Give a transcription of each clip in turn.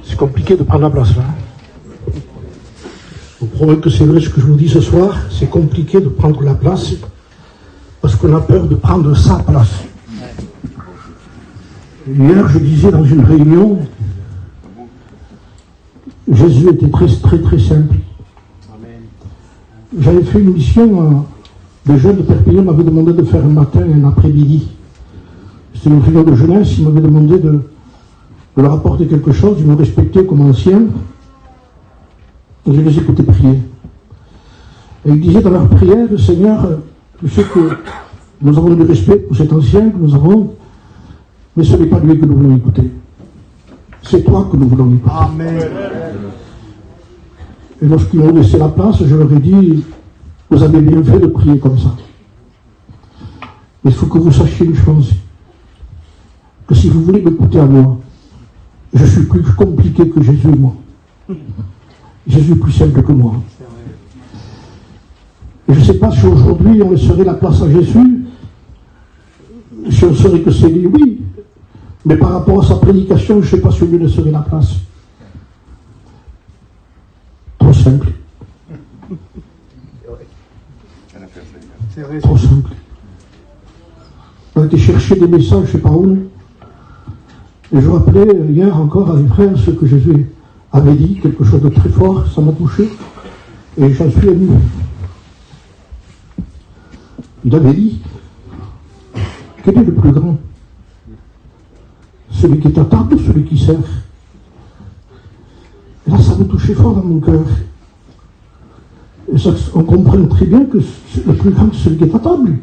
C'est compliqué de prendre la place, là. Je vous promets que c'est vrai ce que je vous dis ce soir, c'est compliqué de prendre la place parce qu'on a peur de prendre sa place. Hier, je disais dans une réunion, Jésus était très simple. J'avais fait une mission, des jeunes de Perpignan m'avaient demandé de faire un matin et un après-midi. C'était une réunion de jeunesse, ils m'avaient demandé de leur apporter quelque chose, ils me respectaient comme anciens, et je les écoutais prier. Et ils disaient dans leur prière, Seigneur, je sais que nous avons du respect pour cet ancien que nous avons, mais ce n'est pas lui que nous voulons écouter. C'est toi que nous voulons écouter. Amen. Et lorsqu'ils m'ont laissé la place, je leur ai dit, vous avez bien fait de prier comme ça. Mais il faut que vous sachiez une chose, que si vous voulez m'écouter à moi, je suis plus compliqué que Jésus et moi. Jésus est plus simple que moi. Et je ne sais pas si aujourd'hui on laisserait la place à Jésus, si on saurait que c'est lui, oui. Mais par rapport à sa prédication, je ne sais pas si on lui laisserait la place. Trop simple. C'est vrai. Trop simple. On a été chercher des messages, je ne sais pas où. Et je rappelais hier encore à mes frères ce que Jésus avait dit, quelque chose de très fort, ça m'a touché. Et j'en suis ému. Il avait dit, quel est le plus grand? Celui qui est à table ou celui qui sert? Et là, ça me touchait fort dans mon cœur. Et ça, on comprend très bien que le plus grand, c'est celui qui est à table.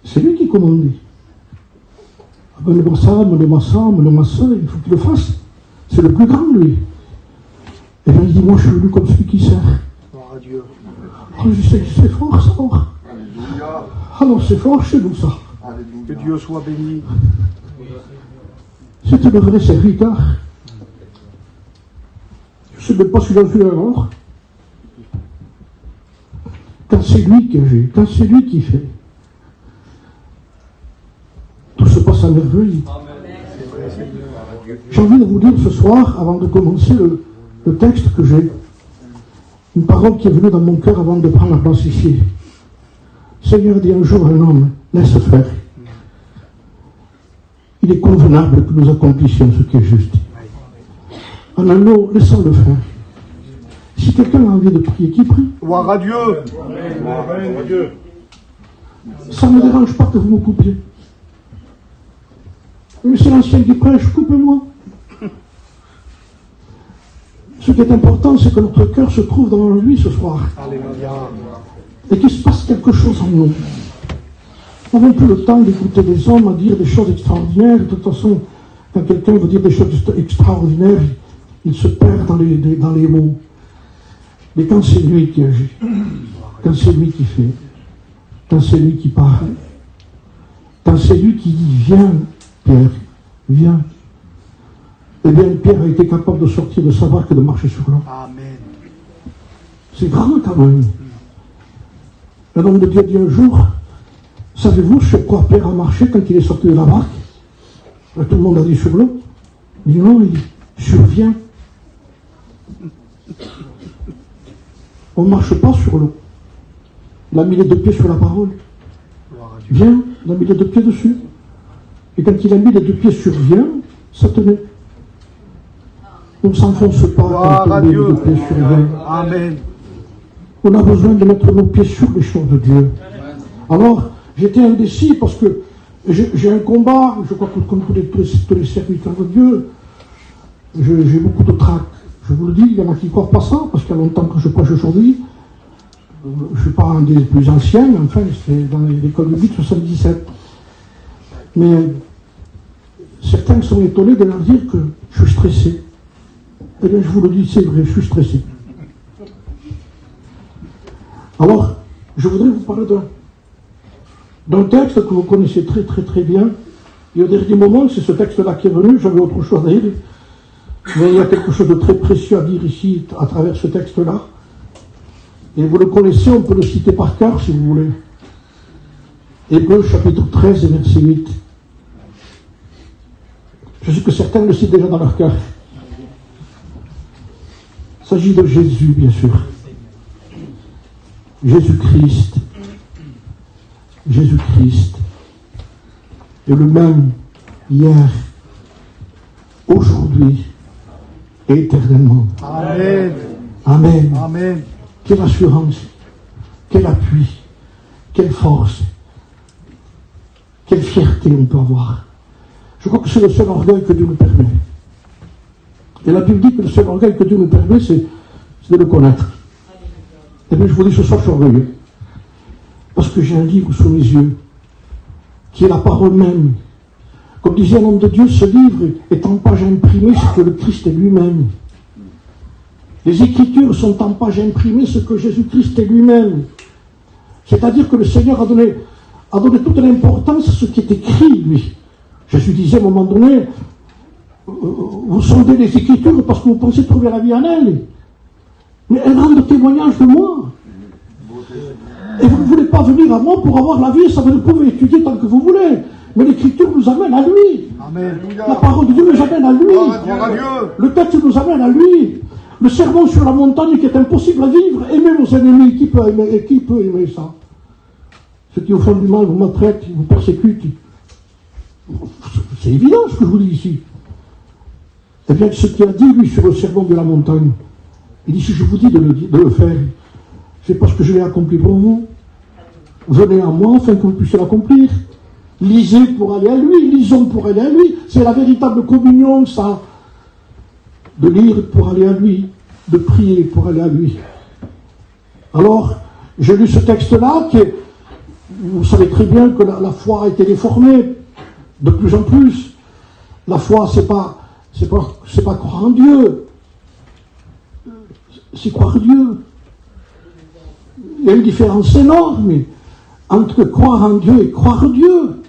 C'est lui qui commande. Amène-moi ça, amène-moi ça, amène-moi ça, il faut qu'il le fasse. C'est le plus grand, lui. Et bien, il dit, moi, je suis venu comme celui qui sert. Gloire à Dieu. Oh, c'est fort, ça. Alors, c'est fort chez nous, ça. Que Dieu soit béni. C'était le vrai serviteur. Je ne sais même pas si j'en suis alors. Quand c'est lui qui agit, quand c'est lui qui fait, tout se passe à merveille. J'ai envie de vous dire ce soir, avant de commencer le texte que j'ai, une parole qui est venue dans mon cœur avant de prendre la place ici. Seigneur dit un jour à un homme, laisse faire. Il est convenable que nous accomplissions ce qui est juste. En un mot, laissons-le faire. Si quelqu'un a envie de prier, qui prie? Gloire à Dieu. Ça ne me dérange pas que vous me coupiez. Mais c'est l'ancien qui prêche, coupez-moi. Ce qui est important, c'est que notre cœur se trouve dans lui ce soir. Alléluia. Et qu'il se passe quelque chose en nous. Nous n'avons plus le temps d'écouter des hommes à dire des choses extraordinaires. De toute façon, quand quelqu'un veut dire des choses extraordinaires, il se perd dans les mots. Mais quand c'est lui qui agit, quand c'est lui qui fait, quand c'est lui qui parle, quand c'est lui qui dit « Viens, Pierre, viens », eh bien Pierre a été capable de sortir de sa barque et de marcher sur l'eau. Amen. C'est grand quand même. Un homme de Dieu dit un jour, savez-vous sur quoi Pierre a marché quand il est sorti de la barque? Tout le monde a dit sur l'eau. Il dit non, il dit surviens. On ne marche pas sur l'eau. Il a mis les deux pieds sur la parole. Viens, il a mis les deux pieds dessus. Et quand il a mis les deux pieds sur viens, ça tenait. On ne s'enfonce pas quand on met les deux pieds sur viens. Amen. On a besoin de mettre nos pieds sur les choses de Dieu. Alors, j'étais indécis parce que j'ai un combat, je crois que comme tous les serviteurs de Dieu, j'ai beaucoup de trac. Je vous le dis, il y en a qui ne croient pas ça, parce qu'il y a longtemps que je prêche aujourd'hui. Je ne suis pas un des plus anciens, mais enfin, c'est dans l'école biblique 77. Mais certains sont étonnés de leur dire que je suis stressé. Eh bien, je vous le dis, c'est vrai, je suis stressé. Alors, je voudrais vous parler d'un texte que vous connaissez très très très bien. Et au dernier moment, c'est ce texte-là qui est venu, j'avais autre chose à dire. Mais il y a quelque chose de très précieux à dire ici, à travers ce texte-là. Et vous le connaissez, on peut le citer par cœur si vous voulez. Hébreux chapitre 13 et verset 8. Je sais que certains le savent déjà dans leur cœur. Il s'agit de Jésus, bien sûr. Jésus-Christ. Jésus-Christ est le même hier, aujourd'hui et éternellement. Amen. Amen. Amen. Quelle assurance, quel appui, quelle force, quelle fierté on peut avoir. Je crois que c'est le seul orgueil que Dieu nous permet. Et la Bible dit que le seul orgueil que Dieu nous permet, c'est de le connaître. Et bien je vous dis ce soir, je suis orgueilleux. Parce que j'ai un livre sous mes yeux, qui est la parole même. Comme disait un homme de Dieu, ce livre est en page imprimée ce que le Christ est lui-même. Les Écritures sont en page imprimée ce que Jésus-Christ est lui-même. C'est-à-dire que le Seigneur a donné toute l'importance à ce qui est écrit, lui. Jésus disait à un moment donné, vous sondez les Écritures parce que vous pensez trouver la vie en elles. Mais elles rendent témoignage de moi. Et vous ne voulez pas venir à moi pour avoir la vie, ça vous pouvez étudier tant que vous voulez. Mais l'Écriture nous amène à lui. Amen. La parole de Dieu nous amène à lui. Le texte nous amène à lui. Le sermon sur la montagne qui est impossible à vivre. Aimez vos ennemis. Qui peut aimer ça? Ceux qui au fond du mal vous maltraitent, vous persécutent. C'est évident ce que je vous dis ici. Eh bien, ce qu'il a dit, lui, sur le sermon de la montagne, il dit, si je vous dis de le faire, c'est parce que je l'ai accompli pour vous. Venez à moi afin que vous puissiez l'accomplir. Lisez pour aller à lui, lisons pour aller à lui. C'est la véritable communion, ça. De lire pour aller à lui, de prier pour aller à lui. Alors, j'ai lu ce texte-là, vous savez très bien que la foi a été déformée de plus en plus. La foi, c'est pas croire en Dieu. C'est croire Dieu. Il y a une différence énorme entre croire en Dieu et croire Dieu.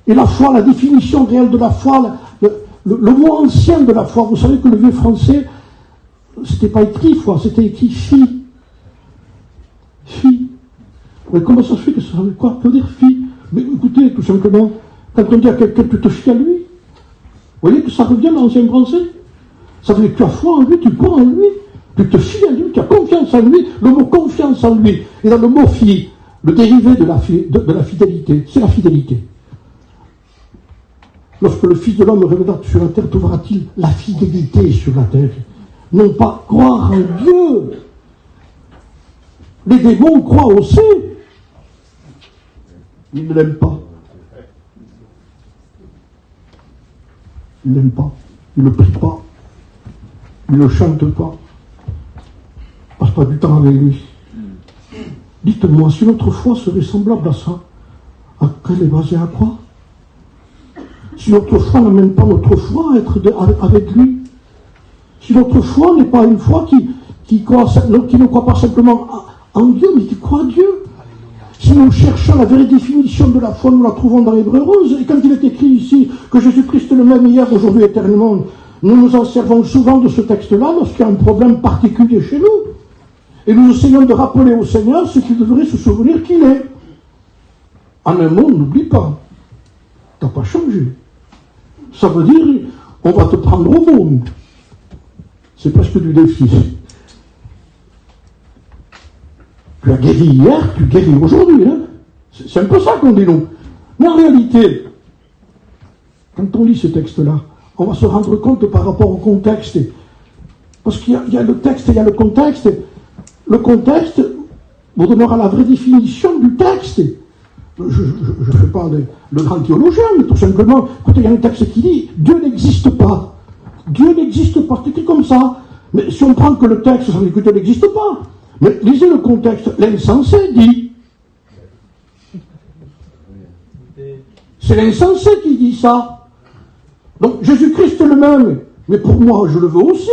Et la foi, la définition réelle de la foi, le mot ancien de la foi, vous savez que le vieux français, c'était pas écrit foi, c'était écrit fille. Fille. Mais comment ça se fait que ça veut quoi? Que dire fille? Mais écoutez, tout simplement, quand on dit à quelqu'un tu te fies à lui, vous voyez que ça revient dans l'ancien français. Ça veut dire que tu as foi en lui, tu crois en lui, tu te fies à lui, tu as confiance en lui. Le mot confiance en lui, et dans le mot fille, le dérivé de la fidélité, c'est la fidélité. Lorsque le Fils de l'homme reviendra sur la terre, trouvera-t-il la fidélité sur la terre? Non pas croire en Dieu. Les démons croient aussi. Ils ne l'aiment pas. Ils ne l'aiment pas. Ils ne le prient pas. Ils ne le chantent pas. Ils ne passent pas du temps avec lui. Dites-moi, si notre foi serait semblable à ça, qu'elle est basée à quoi? Si notre foi n'amène pas notre foi à être avec lui, si notre foi n'est pas une foi qui ne croit pas simplement en Dieu, mais qui croit à Dieu. Si nous cherchons la vraie définition de la foi, nous la trouvons dans l'Hébreu 11. Et quand il est écrit ici que Jésus-Christ est le même hier, aujourd'hui, éternellement, nous nous en servons souvent de ce texte-là lorsqu'il y a un problème particulier chez nous. Et nous essayons de rappeler au Seigneur ce qu'il devrait se souvenir qu'il est. En un mot, n'oublie pas, tu n'as pas changé. Ça veut dire, on va te prendre au monde. C'est presque du défi. Tu as guéri hier, tu guéris aujourd'hui. Hein? C'est un peu ça qu'on dit nous. Mais en réalité, quand on lit ce texte-là, on va se rendre compte par rapport au contexte. Parce qu'il y a le texte et il y a le contexte. Le contexte vous donnera la vraie définition du texte. Je ne fais pas le grand théologien, mais tout simplement, écoutez, il y a un texte qui dit Dieu n'existe pas. Dieu n'existe pas, c'est écrit comme ça. Mais si on prend que le texte, ça veut dire que Dieu n'existe pas. Mais lisez le contexte. L'insensé dit. C'est l'insensé qui dit ça. Donc Jésus-Christ est le même. Mais pour moi, je le veux aussi.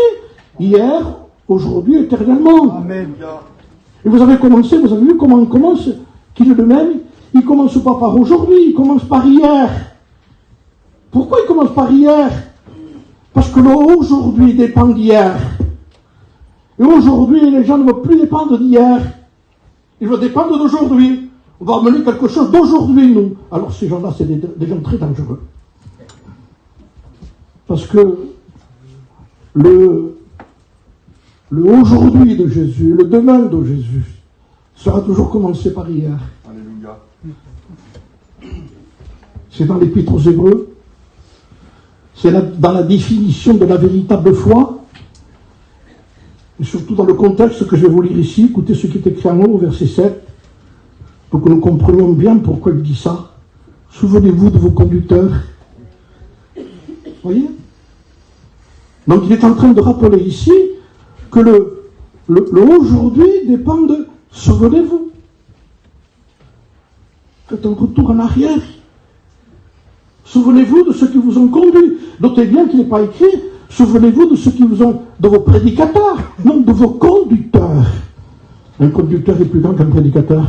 Hier, aujourd'hui, éternellement. Amen. Et vous avez vu comment il commence, qu'il est le même. Il ne commence pas par aujourd'hui, il commence par hier. Pourquoi il commence par hier? Parce que l'aujourd'hui dépend d'hier. Et aujourd'hui, les gens ne veulent plus dépendre d'hier. Ils veulent dépendre d'aujourd'hui. On va amener quelque chose d'aujourd'hui, nous. Alors ces gens-là, c'est des gens très dangereux. Parce que le aujourd'hui de Jésus, le demain de Jésus, sera toujours commencé par hier. Alléluia. C'est dans l'Épître aux Hébreux, c'est dans la définition de la véritable foi, et surtout dans le contexte que je vais vous lire ici. Écoutez ce qui est écrit en haut au verset 7, pour que nous comprenions bien pourquoi il dit ça. Souvenez-vous de vos conducteurs. Voyez? Donc il est en train de rappeler ici que le aujourd'hui dépend de souvenez-vous. Faites un retour en arrière. Souvenez-vous de ceux qui vous ont conduit. Notez bien qu'il n'est pas écrit souvenez-vous de ceux qui vous ont, de vos prédicateurs, non, de vos conducteurs. Un conducteur est plus grand qu'un prédicateur.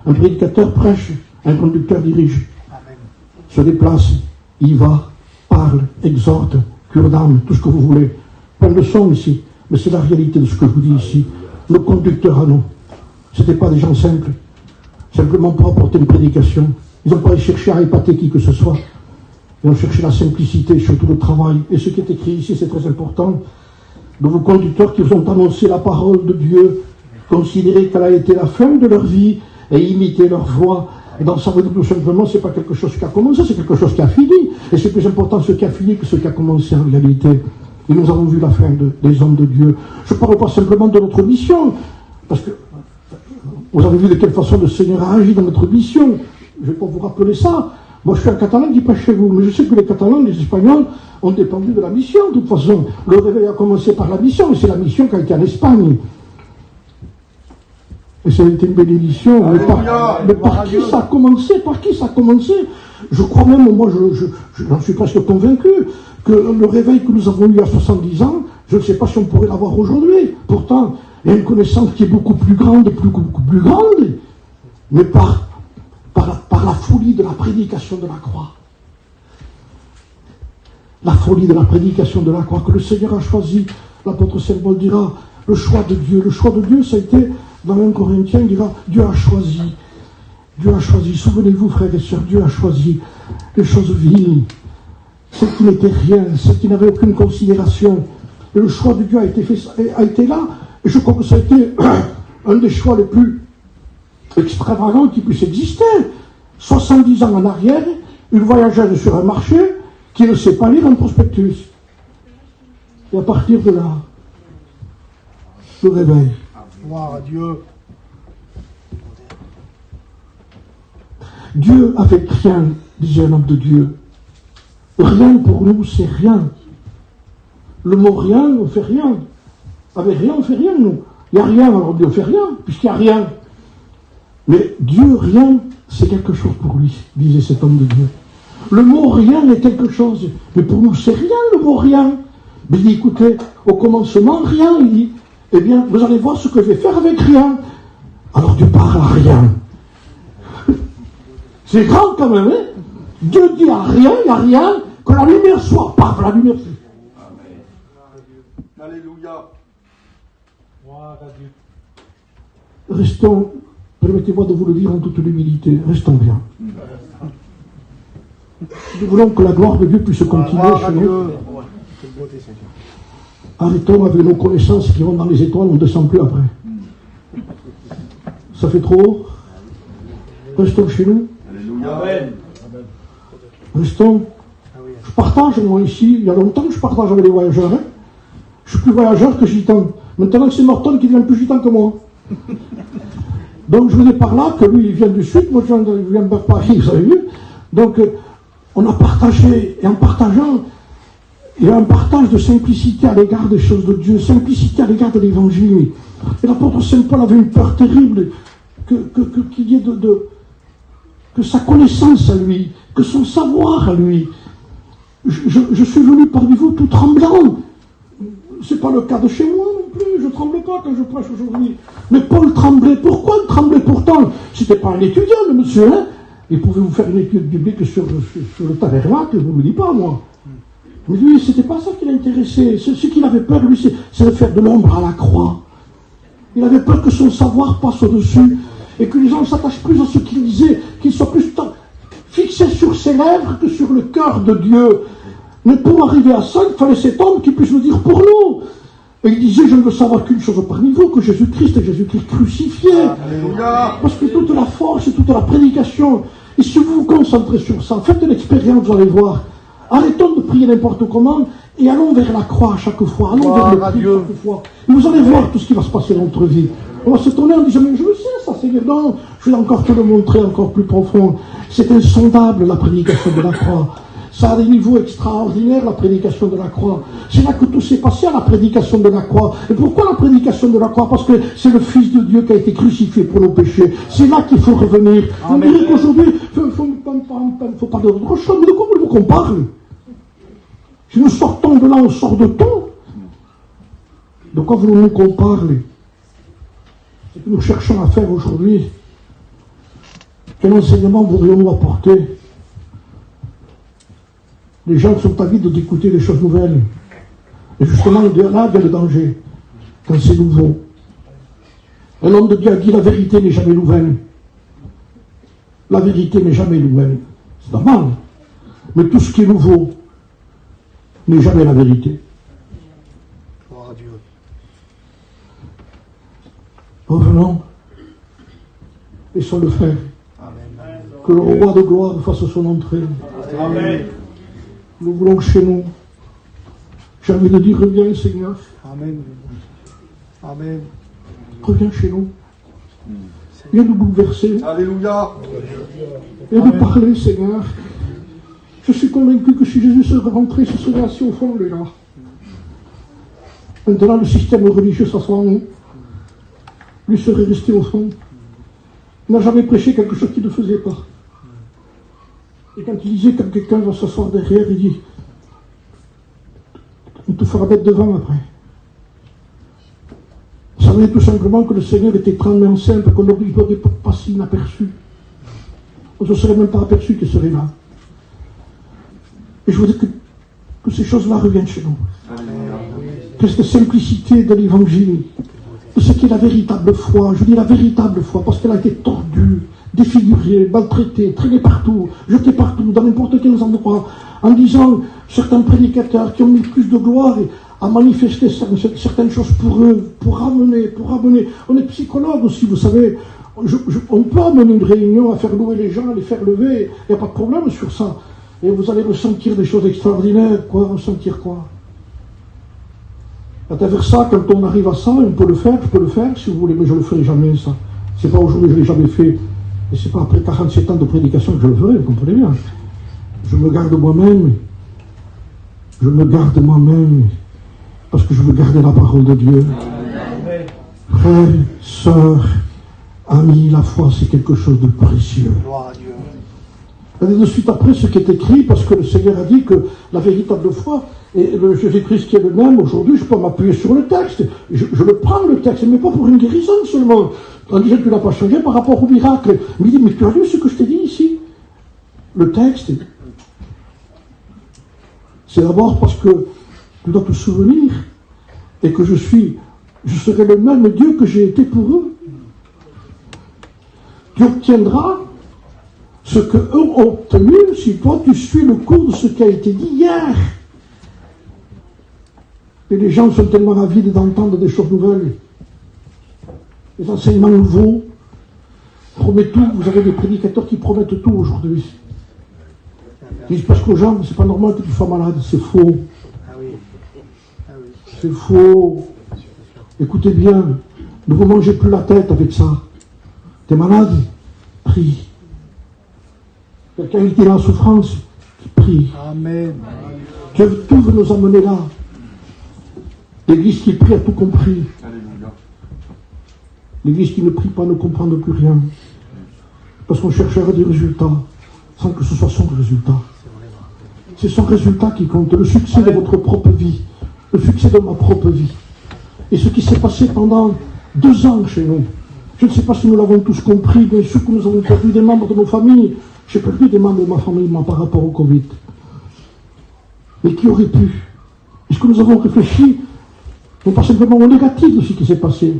Un prédicateur prêche, un conducteur dirige. Amen. Se déplace, y va, parle, exhorte, cure d'âme, tout ce que vous voulez. Pas de leçon ici, mais c'est la réalité de ce que je vous dis ici. Nos conducteurs à nous, ce n'étaient pas des gens simples, simplement pour apporter une prédication. Ils n'ont pas cherché à épater qui que ce soit. Ils ont cherché la simplicité, surtout le travail. Et ce qui est écrit ici, c'est très important. De vos conducteurs qui vous ont annoncé la parole de Dieu, considérez qu'elle a été la fin de leur vie et imitez leur voix. Et dans ça veut dire tout simplement, c'est pas quelque chose qui a commencé, c'est quelque chose qui a fini. Et c'est plus important ce qui a fini que ce qui a commencé en réalité. Et nous avons vu la fin des hommes de Dieu. Je ne parle pas simplement de notre mission, parce que vous avez vu de quelle façon le Seigneur a agi dans notre mission. Je ne vais pas vous rappeler ça. Moi, je suis un Catalan qui passe chez vous, mais je sais que les Catalans, les Espagnols ont dépendu de la mission. De toute façon, le réveil a commencé par la mission, et c'est la mission qui a été en Espagne. Et ça a été une bénédiction. Mais par qui ça a commencé? Par qui ça a commencé? Je crois même, moi, j'en suis presque convaincu, que le réveil que nous avons eu à 70 ans, je ne sais pas si on pourrait l'avoir aujourd'hui. Pourtant, il y a une connaissance qui est beaucoup plus grande, beaucoup plus grande, mais par la folie de la prédication de la croix. La folie de la prédication de la croix que le Seigneur a choisi. L'apôtre Saint Paul dira, le choix de Dieu. Le choix de Dieu, ça a été, dans 1 Corinthiens, il dira, Dieu a choisi. Dieu a choisi. Souvenez-vous, frères et sœurs, Dieu a choisi les choses viles, celles qui n'étaient rien, celles qui n'avaient aucune considération. Et le choix de Dieu a été là. Et je crois que ça a été un des choix les plus extravagants qui puisse exister. 70 ans en arrière, une voyageuse sur un marché qui ne sait pas lire un prospectus. Et à partir de là, le réveil. Gloire à Dieu. Dieu avec rien, disait un homme de Dieu. Rien pour nous, c'est rien. Le mot rien, on ne fait rien. Avec rien, on ne fait rien, nous. Il n'y a rien, alors Dieu ne fait rien, puisqu'il n'y a rien. Mais Dieu, rien, c'est quelque chose pour lui, disait cet homme de Dieu. Le mot rien est quelque chose, mais pour nous, c'est rien le mot rien. Mais il dit, écoutez, au commencement, rien, il dit, eh bien, vous allez voir ce que je vais faire avec rien. Alors Dieu parle à rien. C'est grand quand même, hein? Dieu dit à rien, il n'y a rien, que la lumière soit, paf, la lumière soit. Amen. Alléluia. Restons, permettez-moi de vous le dire en toute humilité, restons bien. Nous voulons que la gloire de Dieu puisse continuer chez nous. Arrêtons avec nos connaissances qui vont dans les étoiles, on ne descend plus après. Ça fait trop haut. Restons chez nous. Amen. Restons. Je partage, moi, ici, il y a longtemps que je partage avec les voyageurs. Hein. Je suis plus voyageur que gitan. Maintenant, c'est Morton qui devient plus gitan que moi. Donc, je vous ai par là que lui, il vient du sud, moi, je viens de Paris, vous avez vu. Donc, on a partagé, et en partageant, il y a un partage de simplicité à l'égard des choses de Dieu, simplicité à l'égard de l'évangile. Et l'apôtre Saint Paul avait une peur terrible qu'il y ait que sa connaissance à lui, que son savoir à lui. Je suis venu parmi vous tout tremblant. C'est pas le cas de chez moi non plus, je tremble pas quand je prêche aujourd'hui. Mais Paul tremblait. Pourquoi il tremblait pourtant? C'était pas un étudiant, le monsieur, hein? Il pouvait vous faire une étude biblique sur le tabernacle, je ne vous le dis pas, moi. Mais lui, c'était pas ça qui l'intéressait. Ce qu'il avait peur, lui, c'est de faire de l'ombre à la croix. Il avait peur que son savoir passe au-dessus et que les gens s'attachent plus à ce qu'il disait, qu'il soit plus fixé sur ses lèvres que sur le cœur de Dieu. Mais pour arriver à ça, il fallait cet homme qui puisse nous dire pour nous. Et il disait, je ne veux savoir qu'une chose parmi vous, que Jésus-Christ est Jésus-Christ crucifié. Alléluia. Parce que toute la force et toute la prédication, et si vous vous concentrez sur ça, faites l'expérience, vous allez voir. Arrêtons de prier n'importe comment et allons vers la croix à chaque fois. Allons vers le prix chaque fois. Et vous allez voir tout ce qui va se passer dans notre vie. On va se tourner en disant, mais je le sais ça, Seigneur. Non, je vais encore te le montrer encore plus profond. C'est insondable la prédication de la croix. Ça a des niveaux extraordinaires, la prédication de la croix. C'est là que tout s'est passé à la prédication de la croix. Et pourquoi la prédication de la croix? Parce que c'est le Fils de Dieu qui a été crucifié pour nos péchés. C'est là qu'il faut revenir. Vous me direz qu'aujourd'hui, il ne faut pas d'autre chose. Mais de quoi voulez-vous qu'on parle? Si nous sortons de là, on sort de tout. De quoi voulons-nous qu'on parle? Ce que nous cherchons à faire aujourd'hui, quel enseignement voudrions-nous apporter? Les gens sont avides d'écouter des choses nouvelles. Et justement, là vient le danger, quand c'est nouveau. Et l'homme de Dieu a dit, la vérité n'est jamais nouvelle. La vérité n'est jamais nouvelle. C'est normal. Mais tout ce qui est nouveau n'est jamais la vérité. Gloire à Dieu. Revenons. Laissons-le faire. Amen. Que le roi de gloire fasse son entrée. Amen. Nous voulons chez nous. J'ai envie de dire, reviens Seigneur. Amen. Amen. Reviens chez nous. Viens nous bouleverser. Alléluia. Et nous parler, Seigneur. Je suis convaincu que si Jésus serait rentré, ce serait assis au fond, là. Maintenant, le système religieux s'assoit en nous. Lui serait resté au fond. Il n'a jamais prêché quelque chose qu'il ne faisait pas. Et quand il disait, quand quelqu'un va s'asseoir derrière, il dit, on te fera mettre devant après. Ça veut dire tout simplement que le Seigneur était tellement simple qu'on n'aurait pas passé inaperçu. On ne se serait même pas aperçu qu'il serait là. Et je voudrais que ces choses-là reviennent chez nous. Que cette simplicité de l'évangile, de ce qui est la véritable foi, je dis la véritable foi, parce qu'elle a été tordue, défigurée, maltraitée, traînée partout, jetée partout, dans n'importe quel endroit, en disant, certains prédicateurs qui ont mis plus de gloire à manifester certaines choses pour eux, pour ramener. On est psychologue aussi, vous savez. On peut amener une réunion à faire louer les gens, à les faire lever, il n'y a pas de problème sur ça. Et vous allez ressentir des choses extraordinaires. Quoi? Ressentir quoi? À travers ça, quand on arrive à ça, on peut le faire, je peux le faire si vous voulez, mais je ne le ferai jamais, ça. C'est pas aujourd'hui, je ne l'ai jamais fait. Et c'est pas après 47 ans de prédication que je le ferai, vous comprenez bien. Je me garde moi-même. Je me garde moi-même. Parce que je veux garder la parole de Dieu. Frères, sœurs, amis, la foi, c'est quelque chose de précieux. Gloire à Dieu. Regardez de suite après ce qui est écrit, parce que le Seigneur a dit que la véritable foi, et le Jésus-Christ qui est le même, aujourd'hui, je peux m'appuyer sur le texte. Je le prends, le texte, mais pas pour une guérison seulement. En disant que tu n'as pas changé par rapport au miracle. Mais il dit, mais tu as lu ce que je t'ai dit ici? Le texte, c'est d'abord parce que tu dois te souvenir et que je serai le même Dieu que j'ai été pour eux. Tu obtiendras ce qu'eux ont obtenu si toi tu suis le cours de ce qui a été dit hier. Et les gens sont tellement avides d'entendre des choses nouvelles, des enseignements nouveaux. Promet tout, vous avez des prédicateurs qui promettent tout aujourd'hui. Ils disent parce qu'aux gens, c'est pas normal que tu sois malade, c'est faux. C'est faux. Écoutez bien, ne vous mangez plus la tête avec ça. T'es malade? Prie. Quelqu'un qui est en souffrance? Prie. Amen. Dieu tout veut nous amener là. L'Église qui prie a tout compris. L'Église qui ne prie pas ne comprend plus rien. Parce qu'on cherchera des résultats sans que ce soit son résultat. C'est son résultat qui compte, le succès de votre propre vie, le succès de ma propre vie. Et ce qui s'est passé pendant 2 ans chez nous, je ne sais pas si nous l'avons tous compris, bien sûr que nous avons perdu des membres de nos familles. J'ai perdu des membres de ma famille par rapport au Covid. Mais qui aurait pu? Est-ce que nous avons réfléchi, non pas simplement au négatif de ce qui s'est passé,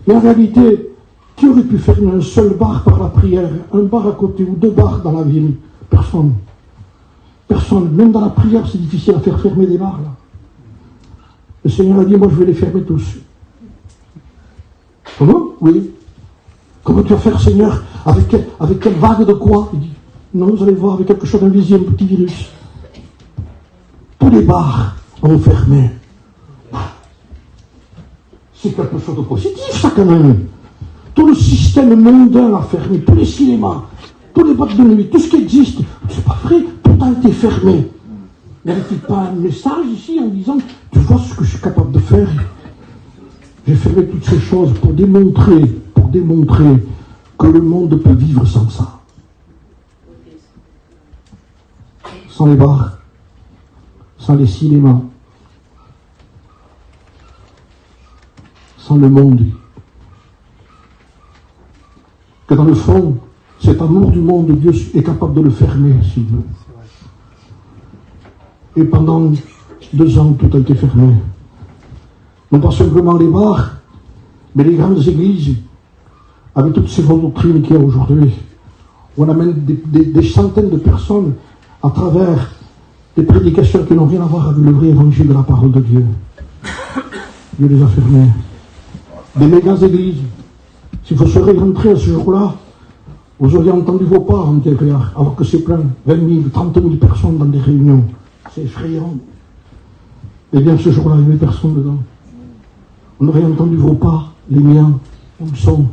mais en réalité, qui aurait pu faire un seul bar par la prière, un bar à côté ou 2 bars dans la ville? Personne. Personne, même dans la prière, c'est difficile à faire fermer des barres, là. Le Seigneur a dit, moi je vais les fermer tous. Comment? Oui. Comment tu vas faire, Seigneur? Avec quelle vague de quoi? Il dit, non, vous allez voir, avec quelque chose d'invisible, un petit virus. Tous les bars ont fermé. C'est quelque chose de positif, ça, quand même. Tout le système mondain a fermé, tous les cinémas, tous les boîtes de nuit, tout ce qui existe. C'est pas vrai, tout a été fermé. N'y avait-il pas un message ici en disant, tu vois ce que je suis capable de faire? J'ai fermé toutes ces choses pour démontrer que le monde peut vivre sans ça. Sans les bars, sans les cinémas, sans le monde. Que dans le fond, cet amour du monde, Dieu est capable de le fermer s'il veut. Et pendant 2 ans, tout a été fermé. Non pas simplement les bars, mais les grandes églises, avec toutes ces doctrines qu'il y a aujourd'hui. On amène des centaines de personnes à travers des prédications qui n'ont rien à voir avec le vrai évangile de la parole de Dieu. Dieu les a fermés. Des méga églises. Si vous serez rentrés à ce jour-là, vous auriez entendu vos pas en intérieur, alors que c'est plein, 20 000, 30 000 personnes dans des réunions. C'est effrayant. Eh bien, ce jour-là, il n'y avait personne dedans. On aurait entendu vos pas, les miens, où ils sont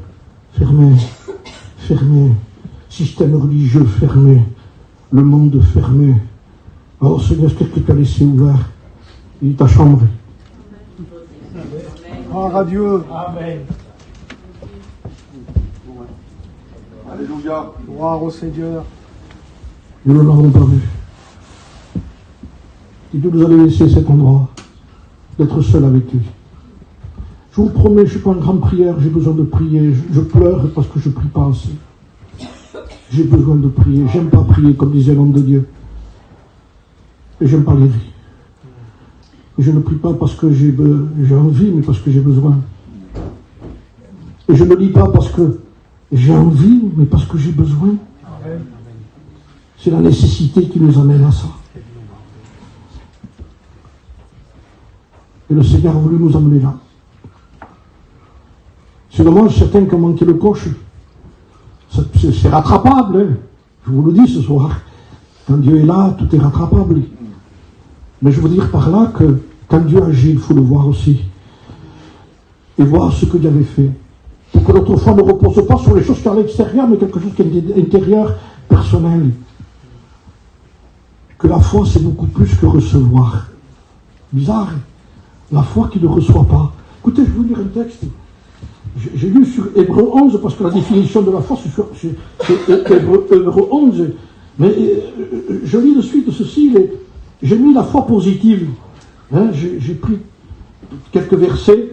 fermés, fermés. Système religieux fermé, le monde fermé. Alors, Seigneur, qu'est-ce que tu as laissé ouvert? Il dit ta chambre. Gloire à Dieu. Amen. Alléluia. Gloire au Seigneur. Nous ne l'avons pas vu. Et Dieu nous avait laissé cet endroit, d'être seul avec lui. Je vous promets, je ne suis pas en grande prière, j'ai besoin de prier. Je pleure parce que je ne prie pas assez. J'ai besoin de prier. J'aime pas prier, comme disait l'homme de Dieu. Et j'aime pas les vies. Et je ne prie pas parce que j'ai envie, mais parce que j'ai besoin. Et je ne lis pas parce que j'ai envie, mais parce que j'ai besoin. C'est la nécessité qui nous amène à ça. Et le Seigneur a voulu nous amener là. C'est dommage, certains qui ont manqué le coche, c'est rattrapable. Hein. Je vous le dis ce soir. Quand Dieu est là, tout est rattrapable. Mais je veux dire par là que quand Dieu agit, il faut le voir aussi. Et voir ce que Dieu avait fait. Pour que notre foi ne repose pas sur les choses qui sont à l'extérieur, mais quelque chose qui est intérieur, personnel. Que la foi, c'est beaucoup plus que recevoir. Bizarre. La foi qui ne reçoit pas. Écoutez, je vais vous lire un texte. J'ai lu sur Hébreu 11, parce que la définition de la foi, c'est Hébreu 11. Mais je lis de suite ceci. J'ai mis la foi positive. Hein, j'ai pris quelques versets.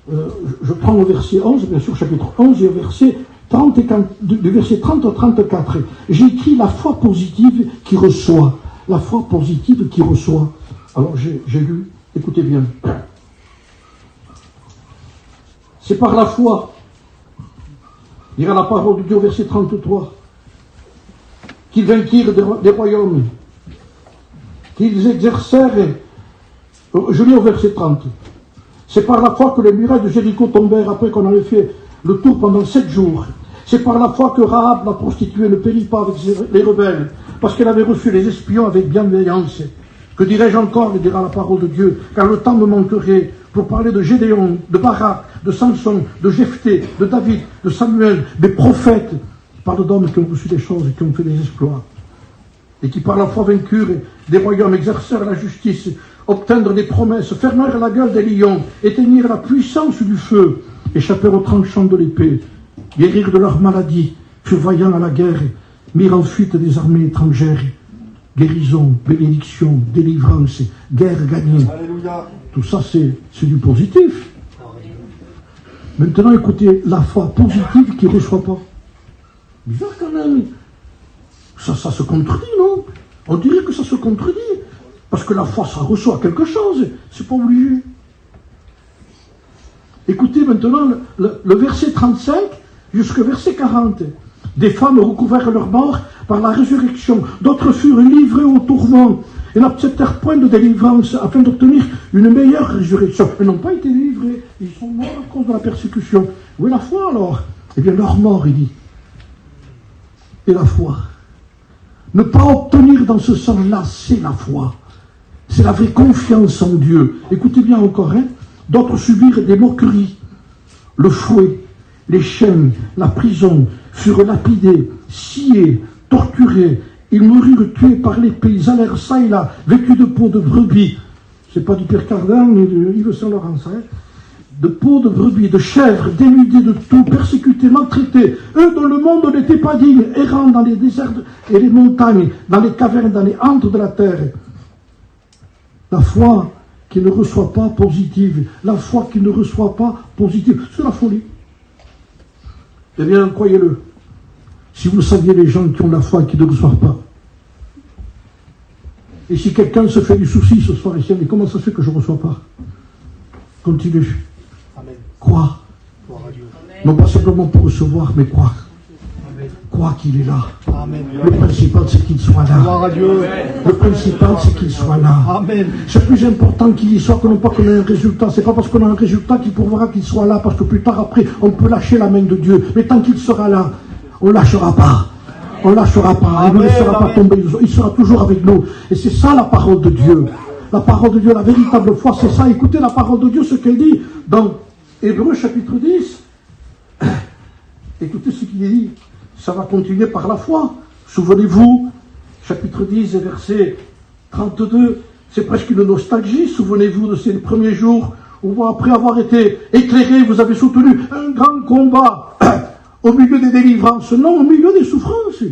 Je prends le verset 11, bien sûr, chapitre 11, et verset 30 du verset 30 à 34. J'ai écrit la foi positive qui reçoit. La foi positive qui reçoit. Alors j'ai lu, écoutez bien. C'est par la foi, dira la parole de Dieu au verset 33, qu'ils vainquirent des royaumes, qu'ils exercèrent, je lis au verset 30, c'est par la foi que les murailles de Jéricho tombèrent après qu'on avait fait le tour pendant 7 jours. C'est par la foi que Rahab, la prostituée, ne périt pas avec les rebelles, parce qu'elle avait reçu les espions avec bienveillance. Que dirais-je encore, dira la parole de Dieu, car le temps me manquerait pour parler de Gédéon, de Barak, de Samson, de Jephthé, de David, de Samuel, des prophètes, qui parlent d'hommes qui ont reçu des choses et qui ont fait des exploits, et qui par la foi vainquirent des royaumes, exercèrent la justice, obtinrent des promesses, fermèrent la gueule des lions, éteignirent la puissance du feu, échappèrent aux tranchants de l'épée, guérirent de leur maladie, furent vaillants à la guerre, mirent en fuite des armées étrangères, guérison, bénédiction, délivrance, guerre gagnée. Alléluia. Tout ça, c'est du positif. Maintenant, écoutez, la foi positive qui ne reçoit pas. Bizarre quand même. Ça se contredit, non? On dirait que ça se contredit. Parce que la foi, ça reçoit quelque chose. C'est pas obligé. Écoutez maintenant le verset 35 jusqu'au verset 40. Des femmes recouvrirent leur mort par la résurrection. D'autres furent livrés au tourment et n'acceptèrent point de délivrance afin d'obtenir une meilleure résurrection. Ils n'ont pas été délivrés. Ils sont morts à cause de la persécution. Où est la foi alors? Eh bien, leur mort, il dit. Et la foi. Ne pas obtenir dans ce sens-là, c'est la foi. C'est la vraie confiance en Dieu. Écoutez bien encore, hein. D'autres subirent des moqueries, le fouet, les chaînes, la prison, furent lapidés, sciés, torturés. Ils moururent tués par l'épée. Ils allèrent ça et là, vêtus de peau de brebis. C'est pas du Pierre Cardin ni de Yves Saint-Laurent, ça, hein. De peau de brebis, de chèvres, dénudés de tout, persécutés, maltraités. Eux dont le monde n'était pas digne, errant dans les déserts et les montagnes, dans les cavernes, dans les antres de la terre. La foi qui ne reçoit pas positive, la foi qui ne reçoit pas positive, c'est la folie. Eh bien, croyez-le, si vous saviez les gens qui ont la foi et qui ne reçoivent pas, et si quelqu'un se fait du souci ce soir ici, mais comment ça se fait que je ne reçois pas? Continue. Amen. Crois. Gloire à Dieu. Non pas simplement pour recevoir, mais crois. Amen. Crois qu'il est là. Amen. Le principal, c'est qu'il soit Gloire là. à Dieu. Le principal, c'est qu'il soit là. Amen. C'est plus important qu'il y soit que non pas qu'on ait un résultat. C'est pas parce qu'on a un résultat qu'il pourra qu'il soit là, parce que plus tard après, on peut lâcher la main de Dieu. Mais tant qu'il sera là, on ne lâchera pas. On ne lâchera pas. Il ne Amen, laissera pas amen. tomber. Il sera toujours avec nous. Et c'est ça la parole de Dieu. La parole de Dieu, la véritable foi, c'est ça. Écoutez la parole de Dieu, ce qu'elle dit dans Hébreux chapitre 10. Écoutez ce qu'il est dit. Ça va continuer par la foi. Souvenez-vous, chapitre 10 et verset 32, c'est presque une nostalgie. Souvenez-vous de ces premiers jours où, après avoir été éclairé, vous avez soutenu un grand combat au milieu des délivrances, non, au milieu des souffrances.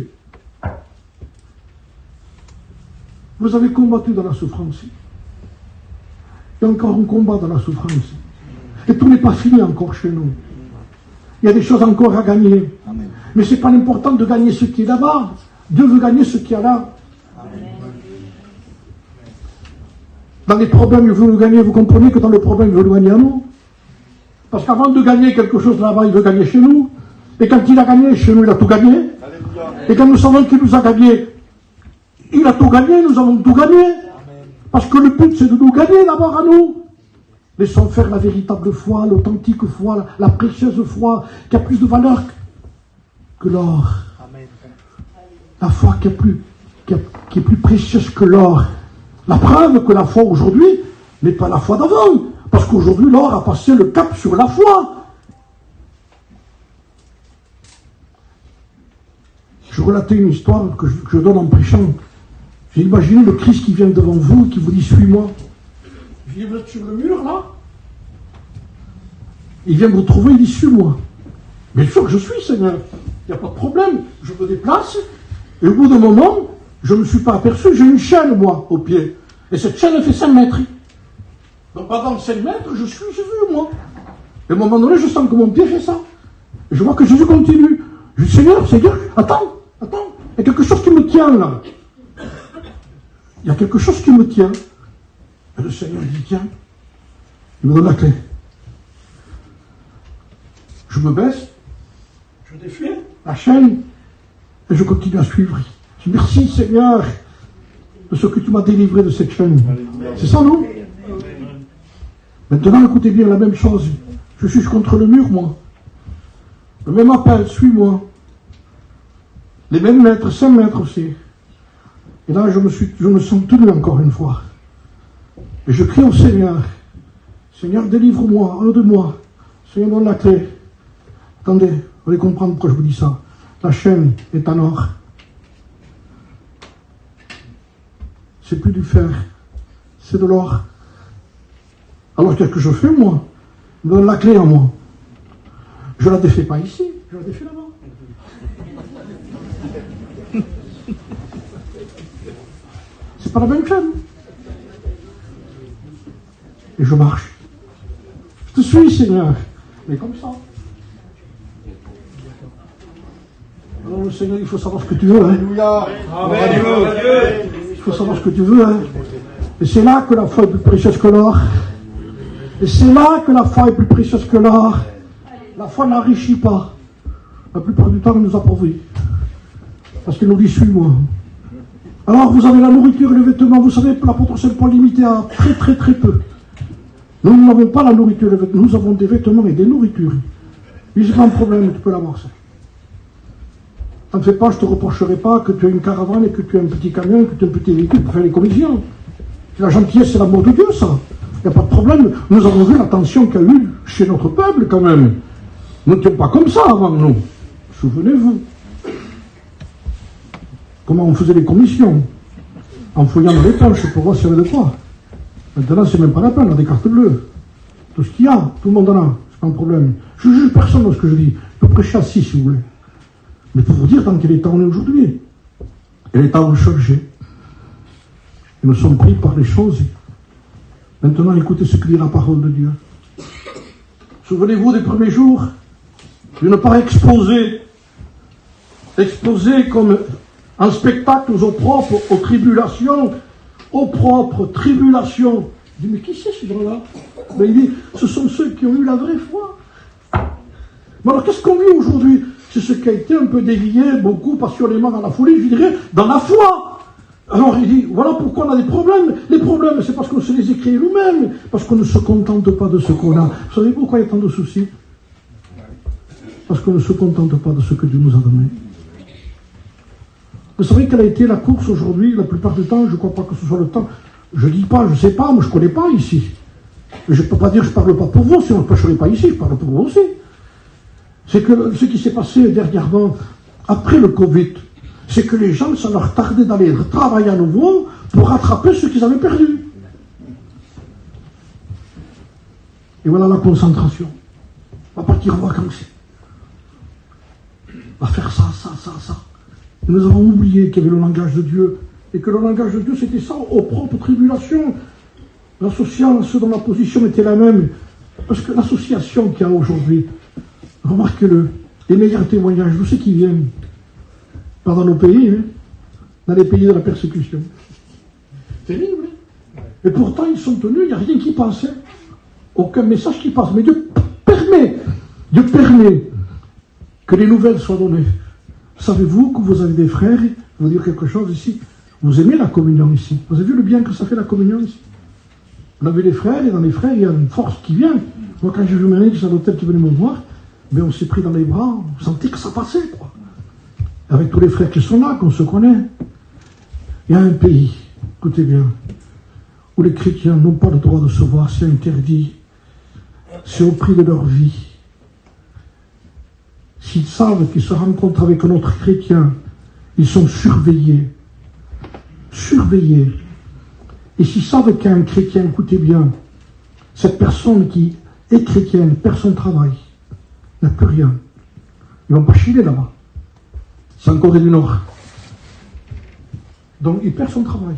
Vous avez combattu dans la souffrance. Il y a encore un combat dans la souffrance. Et tout n'est pas fini encore chez nous. Il y a des choses encore à gagner. Amen. Mais ce n'est pas l'important de gagner ce qui est là-bas. Dieu veut gagner ce qu'il y a là. Amen. Dans les problèmes, il veut nous gagner. Vous comprenez que dans le problème, il veut nous gagner à nous. Parce qu'avant de gagner quelque chose là-bas, il veut gagner chez nous. Et quand il a gagné chez nous, il a tout gagné. Alléluia. Et quand nous savons qu'il nous a gagné, il a tout gagné, nous avons tout gagné. Amen. Parce que le but, c'est de nous gagner d'abord à nous. Laissons faire la véritable foi, l'authentique foi, la précieuse foi, qui a plus de valeur que l'or. Amen. La foi qui est plus précieuse que l'or. La preuve que la foi aujourd'hui n'est pas la foi d'avant. Parce qu'aujourd'hui, l'or a passé le cap sur la foi. Je relatais une histoire que je donne en prêchant. J'ai imaginé le Christ qui vient devant vous et qui vous dit « Suis-moi ». Il vient sur le mur, là. Il vient me retrouver, il dit « Suis-moi ». Bien sûr que je suis, Seigneur. Il n'y a pas de problème. Je me déplace. Et au bout d'un moment, je ne me suis pas aperçu. J'ai une chaîne, moi, au pied. Et cette chaîne, elle fait 5 mètres. Donc pendant 5 mètres, j'ai vu, moi. Et à un moment donné, je sens que mon pied fait ça. Et je vois que Jésus continue. Je dis « Seigneur, attends. Il y a quelque chose qui me tient, là. Il y a quelque chose qui me tient. » Et le Seigneur dit, tiens, il me donne la clé. Je me baisse, je défais la chaîne, et je continue à suivre. Je dis, merci Seigneur, de ce que tu m'as délivré de cette chaîne. C'est ça, non? Maintenant, écoutez bien la même chose. Je suis contre le mur, moi. Le même appel, suis-moi. Les mêmes mètres, 5 mètres aussi. Et là, je me sens tenu encore une fois. Et je crie au Seigneur, Seigneur, délivre-moi, aide-moi. Seigneur, donne la clé. Attendez, vous allez comprendre pourquoi je vous dis ça. La chaîne est en or. C'est plus du fer, c'est de l'or. Alors qu'est-ce que je fais, moi? Il me donne la clé à moi. Je ne la défais pas ici, je la défais là-bas. C'est pas la même chaîne. Et je marche. Je te suis, Seigneur. Mais comme ça. Alors, le Seigneur, il faut savoir ce que tu veux. Hein. Alléluia. Amen. Il faut savoir ce que tu veux. Hein. Et c'est là que la foi est plus précieuse que l'or. Et c'est là que la foi est plus précieuse que l'or. La foi n'enrichit pas. La plupart du temps, il nous a pourvus. Parce qu'il nous dit, suis-moi. Alors, vous avez la nourriture et les vêtements. Vous savez, l'apôtre Saint Paul limité à très très très peu. Nous n'avons pas la nourriture et les vêtements. Nous avons des vêtements et des nourritures. Il n'y a pas un problème, tu peux l'avoir ça. T'en fais pas, je ne te reprocherai pas que tu aies une caravane et que tu aies un petit camion, que tu aies un petit véhicule pour faire les commissions. C'est la gentillesse, c'est l'amour de Dieu, ça. Il n'y a pas de problème. Nous avons vu l'attention qu'il y a eu chez notre peuple, quand même. Nous n'étions pas comme ça avant, nous. Souvenez-vous. Comment on faisait les commissions? En fouillant dans les poches pour voir s'il y avait de quoi. Maintenant, c'est même pas la peine, on a des cartes bleues. Tout ce qu'il y a, tout le monde en a. C'est pas un problème. Je ne juge personne dans ce que je dis. Je peux prêcher assis, si vous voulez. Mais pour vous dire dans quel état on est aujourd'hui. Et l'état où changé. Et nous sommes pris par les choses. Maintenant, écoutez ce que dit la parole de Dieu. Souvenez-vous des premiers jours, de ne pas exposer comme un spectacle aux opprobre, aux tribulations, Je dis, mais qui c'est ces gens-là? Ben, il dit, ce sont ceux qui ont eu la vraie foi. Mais alors, qu'est-ce qu'on vit aujourd'hui? C'est ce qui a été un peu dévié, beaucoup passionnément dans la folie, je dirais, dans la foi. Alors, il dit, voilà pourquoi on a des problèmes. Les problèmes, c'est parce qu'on se les écrit nous-mêmes, parce qu'on ne se contente pas de ce qu'on a. Vous savez pourquoi il y a tant de soucis? Parce qu'on ne se contente pas de ce que Dieu nous a donné. Vous savez quelle a été la course aujourd'hui? La plupart du temps, je ne crois pas que ce soit le temps. Je ne dis pas, je ne sais pas, moi je ne connais pas ici. Je ne peux pas dire que je ne parle pas pour vous, sinon je ne prêcherai pas ici, je parle pour vous aussi. C'est que ce qui s'est passé dernièrement, après le Covid, c'est que les gens, ça leur tardait d'aller travailler à nouveau pour rattraper ce qu'ils avaient perdu. Et voilà la concentration. On va partir en vacances. On va faire ça. Et nous avons oublié qu'il y avait le langage de Dieu. Et que le langage de Dieu, c'était ça, aux propres tribulations. L'association dont la position était la même. Parce que l'association qu'il y a aujourd'hui, remarquez-le, les meilleurs témoignages, d'où c'est qui viennent? Pas dans nos pays, hein, dans les pays de la persécution. Terrible. Hein. Et pourtant, ils sont tenus, il n'y a rien qui passe. Hein. Aucun message qui passe. Mais Dieu permet que les nouvelles soient données. Savez-vous que vous avez des frères, je vais vous dire quelque chose ici, vous aimez la communion ici. Vous avez vu le bien que ça fait la communion ici? On a vu les frères, et dans les frères, il y a une force qui vient. Moi, quand j'ai vu mes amis à l'hôtel qui venaient me voir, mais on s'est pris dans les bras, on sentait que ça passait, quoi. Avec tous les frères qui sont là, qu'on se connaît. Il y a un pays, écoutez bien, où les chrétiens n'ont pas le droit de se voir, c'est interdit. C'est au prix de leur vie. S'ils savent qu'ils se rencontrent avec un autre chrétien, ils sont surveillés. Surveillés. Et s'ils savent qu'il y a un chrétien, écoutez bien, cette personne qui est chrétienne, perd son travail, n'a plus rien. Ils ne vont pas chiller là-bas. C'est en Corée du Nord. Donc il perd son travail.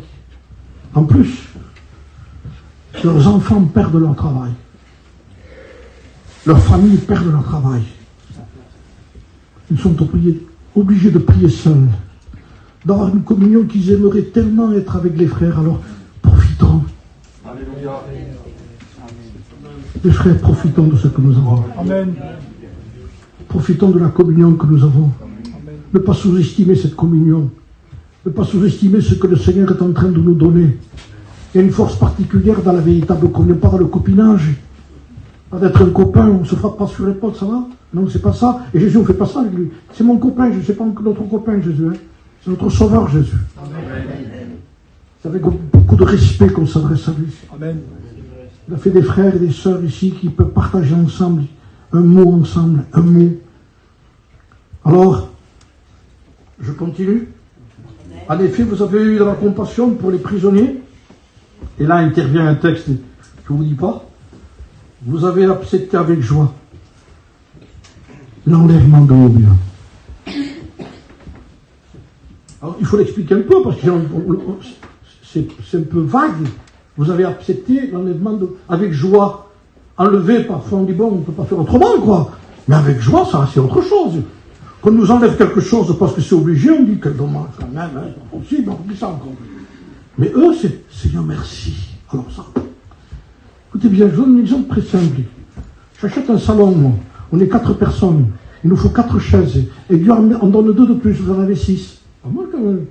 En plus, leurs enfants perdent leur travail. Leurs familles perdent leur travail. Ils sont obligés de prier seuls, d'avoir une communion qu'ils aimeraient tellement être avec les frères. Alors, profitons. Alléluia. Les frères, profitons de ce que nous avons. Amen. Profitons de la communion que nous avons. Amen. Ne pas sous-estimer cette communion. Ne pas sous-estimer ce que le Seigneur est en train de nous donner. Il y a une force particulière dans la véritable communion, pas dans le copinage. Pas d'être un copain, on ne se frappe pas sur l'épaule, ça va? Non, c'est pas ça. Et Jésus, on ne fait pas ça avec lui. C'est mon copain, je ne sais pas notre copain, Jésus. Hein. C'est notre sauveur, Jésus. C'est avec beaucoup de respect qu'on s'adresse à lui. Amen. Il a fait des frères et des sœurs ici qui peuvent partager ensemble, un mot ensemble, un mot. Alors, je continue. En effet, vous avez eu de la compassion pour les prisonniers. Et là intervient un texte que je ne vous dis pas. Vous avez accepté avec joie l'enlèvement de vos biens. Alors, il faut l'expliquer un peu, parce que c'est un peu vague. Vous avez accepté l'enlèvement avec joie. Enlevé, parfois on dit, bon, on ne peut pas faire autrement, quoi. Mais avec joie, ça, c'est autre chose. Quand on nous enlève quelque chose parce que c'est obligé, on dit, quel dommage, quand même, hein, c'est pas possible, on dit ça encore. Mais eux, c'est Seigneur, merci. Alors ça. Écoutez bien, je vous donne un exemple très simple. J'achète un salon, moi. On est 4 personnes. il nous faut 4 chaises. Et Dieu en donne 2 de plus, vous en avez 6. Pas mal quand même.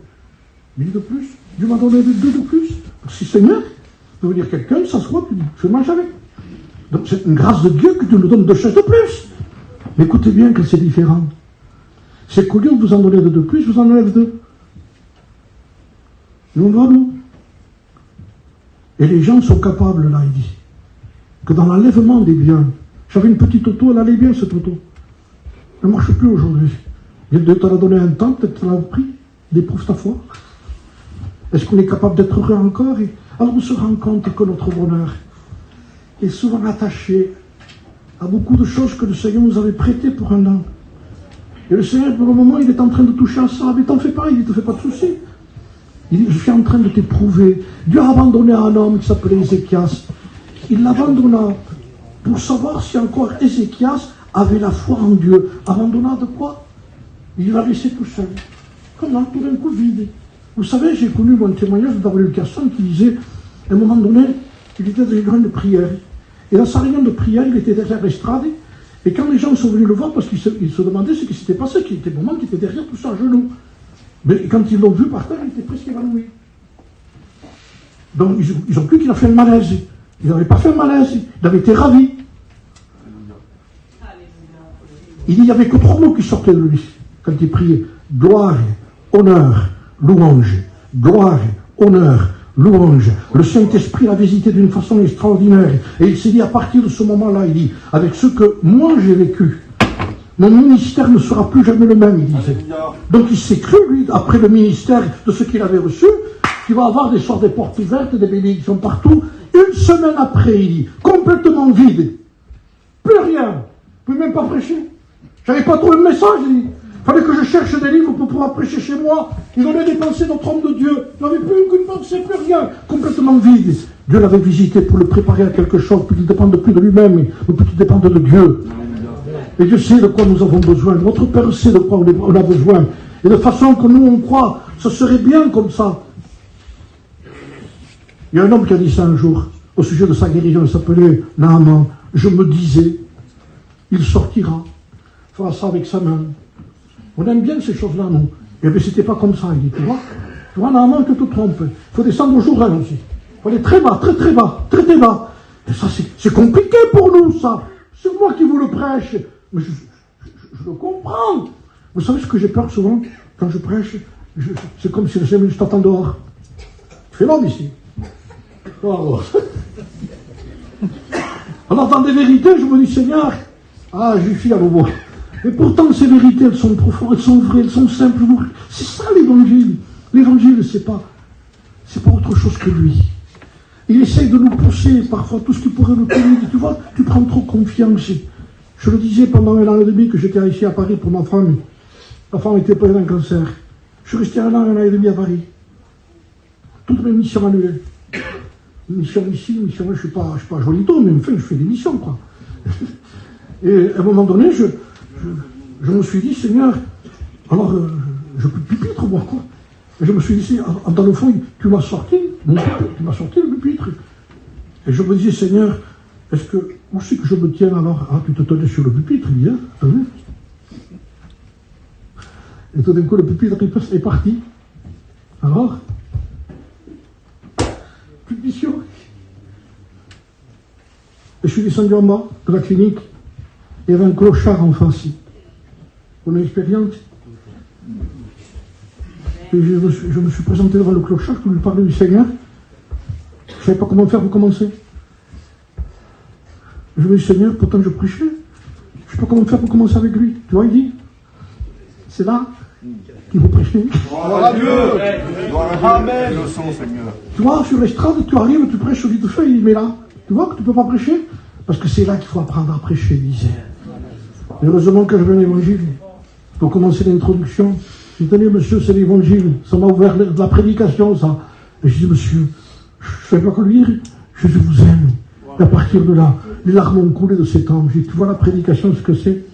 1000 de plus. Dieu m'a donné 2 de plus. Si Seigneur, veut dire quelqu'un s'assoit, tu dis, je mange avec. Donc c'est une grâce de Dieu que Dieu nous donne 2 chaises de plus. Mais écoutez bien que c'est différent. C'est qu'au lieu de vous en donner 2 de plus, je vous en enlève 2. Nous, on va nous. Et les gens sont capables, là, il dit, que dans l'enlèvement des biens, j'avais une petite auto, elle allait bien, cette auto. Elle ne marche plus aujourd'hui. Dieu te l'a donné un temps, peut-être l'a pris, d'éprouve ta foi. Est-ce qu'on est capable d'être heureux encore? Et alors on se rend compte que notre bonheur est souvent attaché à beaucoup de choses que le Seigneur nous avait prêtées pour un an. Et le Seigneur, pour le moment, il est en train de toucher à ça. Mais t'en fais pas, il ne te fait pas de soucis. Il dit, je suis en train de t'éprouver. Dieu a abandonné un homme qui s'appelait Ézéchias. Il l'abandonna pour savoir si encore Ézéchias avait la foi en Dieu. Abandonna de quoi? Il l'a laissé tout seul. Comme là, tout d'un coup vide. Vous savez, j'ai connu mon témoignage de David Lucasson qui disait, à un moment donné, il était dans une grande prière. Et dans sa réunion de prière, il était derrière l'estrade. Et quand les gens sont venus le voir, parce qu'ils se demandaient ce qui s'était passé, qu'il était moment qu'il était derrière tout ça à genoux. Mais quand ils l'ont vu par terre, il était presque évanoui. Donc ils ont cru qu'il a fait un malaise. Il n'avait pas fait un malaise, il avait été ravi. Il n'y avait que 3 mots qui sortaient de lui quand il priait. Gloire, honneur, louange. Gloire, honneur, louange. Le Saint-Esprit l'a visité d'une façon extraordinaire. Et il s'est dit à partir de ce moment-là, il dit, avec ce que moi j'ai vécu, mon ministère ne sera plus jamais le même, il disait. Donc il s'est cru, lui, après le ministère de ce qu'il avait reçu, qu'il va avoir des sortes de portes ouvertes, des bénédictions partout. Une semaine après, il dit, complètement vide. Plus rien. Je ne peux même pas prêcher. J'avais pas trouvé le message, il dit. Il fallait que je cherche des livres pour pouvoir prêcher chez moi. Il donnait des pensées notre homme de Dieu. Il n'avait plus aucune pensée, plus rien. Complètement vide. Dieu l'avait visité pour le préparer à quelque chose, pour qu'il ne dépende plus de lui-même, mais pour qu'il dépende de Dieu. Et Dieu sait de quoi nous avons besoin. Notre Père sait de quoi on a besoin. Et de façon que nous, on croit, ce serait bien comme ça. Il y a un homme qui a dit ça un jour, au sujet de sa guérison, il s'appelait Naaman. Je me disais, il sortira, fera ça avec sa main. On aime bien ces choses-là, nous. Et bien, c'était pas comme ça, il dit, tu vois, Naaman, tu te trompes. Il faut descendre au jour 1 aussi. Il faut aller très bas, très très bas, très très bas. Et ça, c'est compliqué pour nous, ça. C'est moi qui vous le prêche. Mais je le comprends. Vous savez ce que j'ai peur souvent, quand je prêche, c'est comme si le Seigneur juste t'attend dehors. Il fait l'homme ici. Alors dans des vérités, je me dis, Seigneur, j'y suis à nouveau. Et pourtant, ces vérités, elles sont profondes, elles sont vraies, elles sont simples. C'est ça l'évangile. L'évangile, c'est pas autre chose que lui. Il essaye de nous pousser, parfois, tout ce qui pourrait nous tenir. Tu vois, tu prends trop confiance. Je le disais pendant 1 an et demi que j'étais ici à Paris pour ma femme. Ma femme était prise d'un cancer. Je suis resté 1 an et demi à Paris. Toutes mes missions annulées. Une mission ici, une mission là, je suis pas jolito, mais enfin, je fais des missions, quoi. Et à un moment donné, je me suis dit, Seigneur, alors, je peux pupitre, moi, quoi. Et je me suis dit, dans le fond, tu m'as sorti le pupitre. Et je me disais, Seigneur, où c'est que je me tiens alors? Tu te tenais sur le pupitre, il dit, t'as vu? Et tout d'un coup, le pupitre est parti. Alors, plus de mission. Et je suis descendu en bas de la clinique. Il y avait un clochard en face. On a l'expérience. Et je me suis présenté devant le clochard pour lui parler du Seigneur. Je ne savais pas comment faire pour commencer. Je me dis, Seigneur, pourtant je prêchais. Je ne sais pas comment faire pour commencer avec lui. Tu vois, il dit, c'est là qu'il faut prêcher. Gloire à Dieu. Amen. Tu vois, sur l'estrade, tu arrives, tu prêches au vite feu, il met là. Tu vois que tu ne peux pas prêcher? Parce que c'est là qu'il faut apprendre à prêcher, il disait. Et heureusement que j'avais un évangile. Pour commencer l'introduction, j'ai dit, tenez, monsieur, c'est l'évangile. Ça m'a ouvert de la prédication, ça. Et je dis, monsieur, je ne savais pas quoi lui dire. Jésus vous aime. Et à partir de là, les larmes ont coulé de cet homme. J'ai dit, tu vois la prédication, ce que c'est?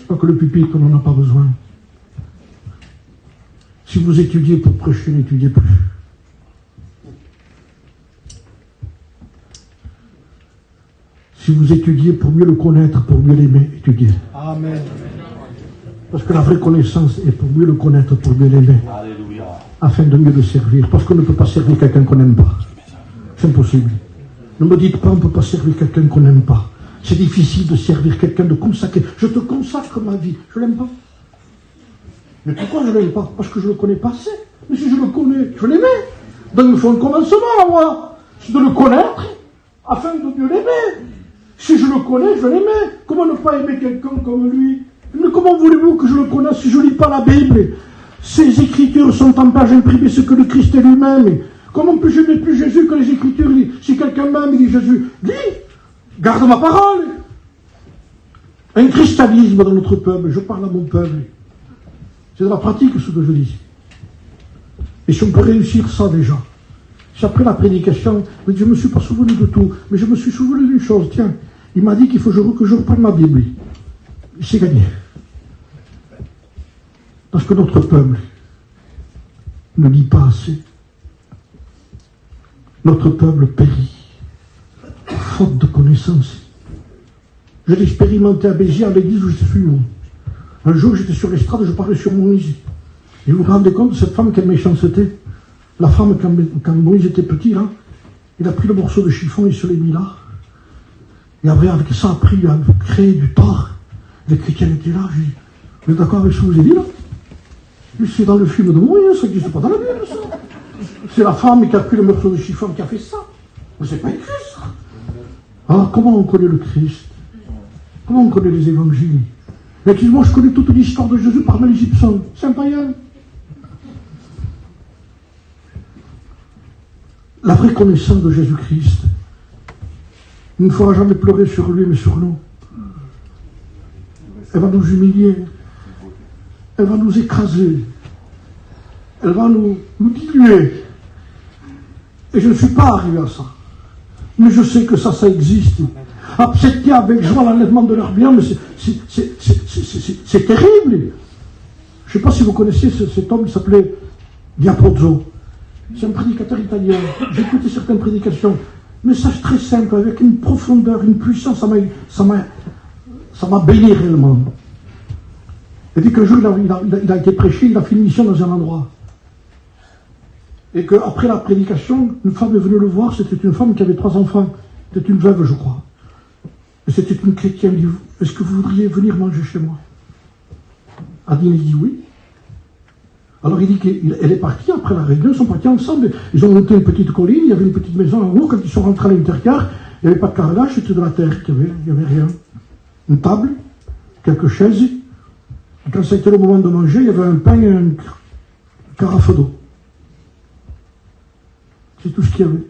Pas que le pupitre, on n'en a pas besoin. Si vous étudiez pour prêcher, n'étudiez plus. Si vous étudiez pour mieux le connaître, pour mieux l'aimer, étudiez. Amen. Parce que la vraie connaissance est pour mieux le connaître, pour mieux l'aimer. Alléluia. Afin de mieux le servir. Parce qu'on ne peut pas servir quelqu'un qu'on n'aime pas. C'est impossible. Ne me dites pas on ne peut pas servir quelqu'un qu'on n'aime pas. C'est difficile de servir quelqu'un, de consacrer. Je te consacre ma vie. Je ne l'aime pas. Mais pourquoi je ne l'aime pas? Parce que je ne le connais pas assez. Mais si je le connais, je l'aimais. Donc il me faut un commencement à moi. C'est de le connaître afin de mieux l'aimer. Si je le connais, je l'aimais. Comment ne pas aimer quelqu'un comme lui? Mais comment voulez-vous que je le connaisse si je ne lis pas la Bible? Ces écritures sont en page imprimée, ce que le Christ est lui-même. Comment puis-je aimer plus Jésus que les Écritures? Si quelqu'un m'aime, il dit Jésus, dis, garde ma parole. Un christianisme dans notre peuple, je parle à mon peuple. C'est de la pratique ce que je dis. Et si on peut réussir ça déjà, si après la prédication, je ne me suis pas souvenu de tout, mais je me suis souvenu d'une chose, tiens, il m'a dit qu'il faut que je reprenne ma Bible. C'est gagné. Parce que notre peuple ne lit pas assez. Notre peuple périt, faute de connaissances. Je l'ai expérimenté à Béziers, à l'église où je suis. Un jour, j'étais sur l'estrade, je parlais sur Moïse. Et vous vous rendez compte de cette femme, quelle méchanceté. La femme, quand Moïse était petit, là, il a pris le morceau de chiffon et se l'est mis là. Et après, avec ça, après, il a créé du tort. Les chrétiens étaient là. J'ai dit, vous êtes d'accord avec ce que je vous ai dit, là? C'est dans le film de Moïse, ça n'existe pas dans la Bible, ça. C'est la femme qui a pris le morceau de chiffon qui a fait ça. Mais c'est pas écrit, ça. Alors, comment on connaît le Christ? Comment on connaît les évangiles? Mais moi, je connais toute l'histoire de Jésus par Mel Gibson. C'est un païen. La vraie connaissance de Jésus-Christ, il ne faudra jamais pleurer sur lui, mais sur nous. Elle va nous humilier. Elle va nous écraser. Elle va nous diluer. Et je ne suis pas arrivé à ça. Mais je sais que ça existe. Accepter avec joie l'enlèvement de leurs biens, mais c'est terrible. Je ne sais pas si vous connaissez cet homme, il s'appelait Diapozzo. C'est un prédicateur italien. J'ai écouté certaines prédications. Message très simple, avec une profondeur, une puissance, ça m'a béni réellement. Il dit qu'un jour, il a été prêché, il a fait une mission dans un endroit. Et qu'après la prédication, une femme est venue le voir, c'était une femme qui avait 3 enfants. C'était une veuve, je crois. Et c'était une chrétienne. Il dit, est-ce que vous voudriez venir manger chez moi? Adine dit oui. Alors il dit qu'elle est partie, après la réunion, ils sont partis ensemble. Ils ont monté une petite colline, il y avait une petite maison en haut. Quand ils sont rentrés à l'intérieur, il n'y avait pas de carrelage, c'était de la terre qu'il y avait, il n'y avait rien. Une table, quelques chaises. Et quand ça a été le moment de manger, il y avait un pain et une carafe d'eau. C'est tout ce qu'il y avait.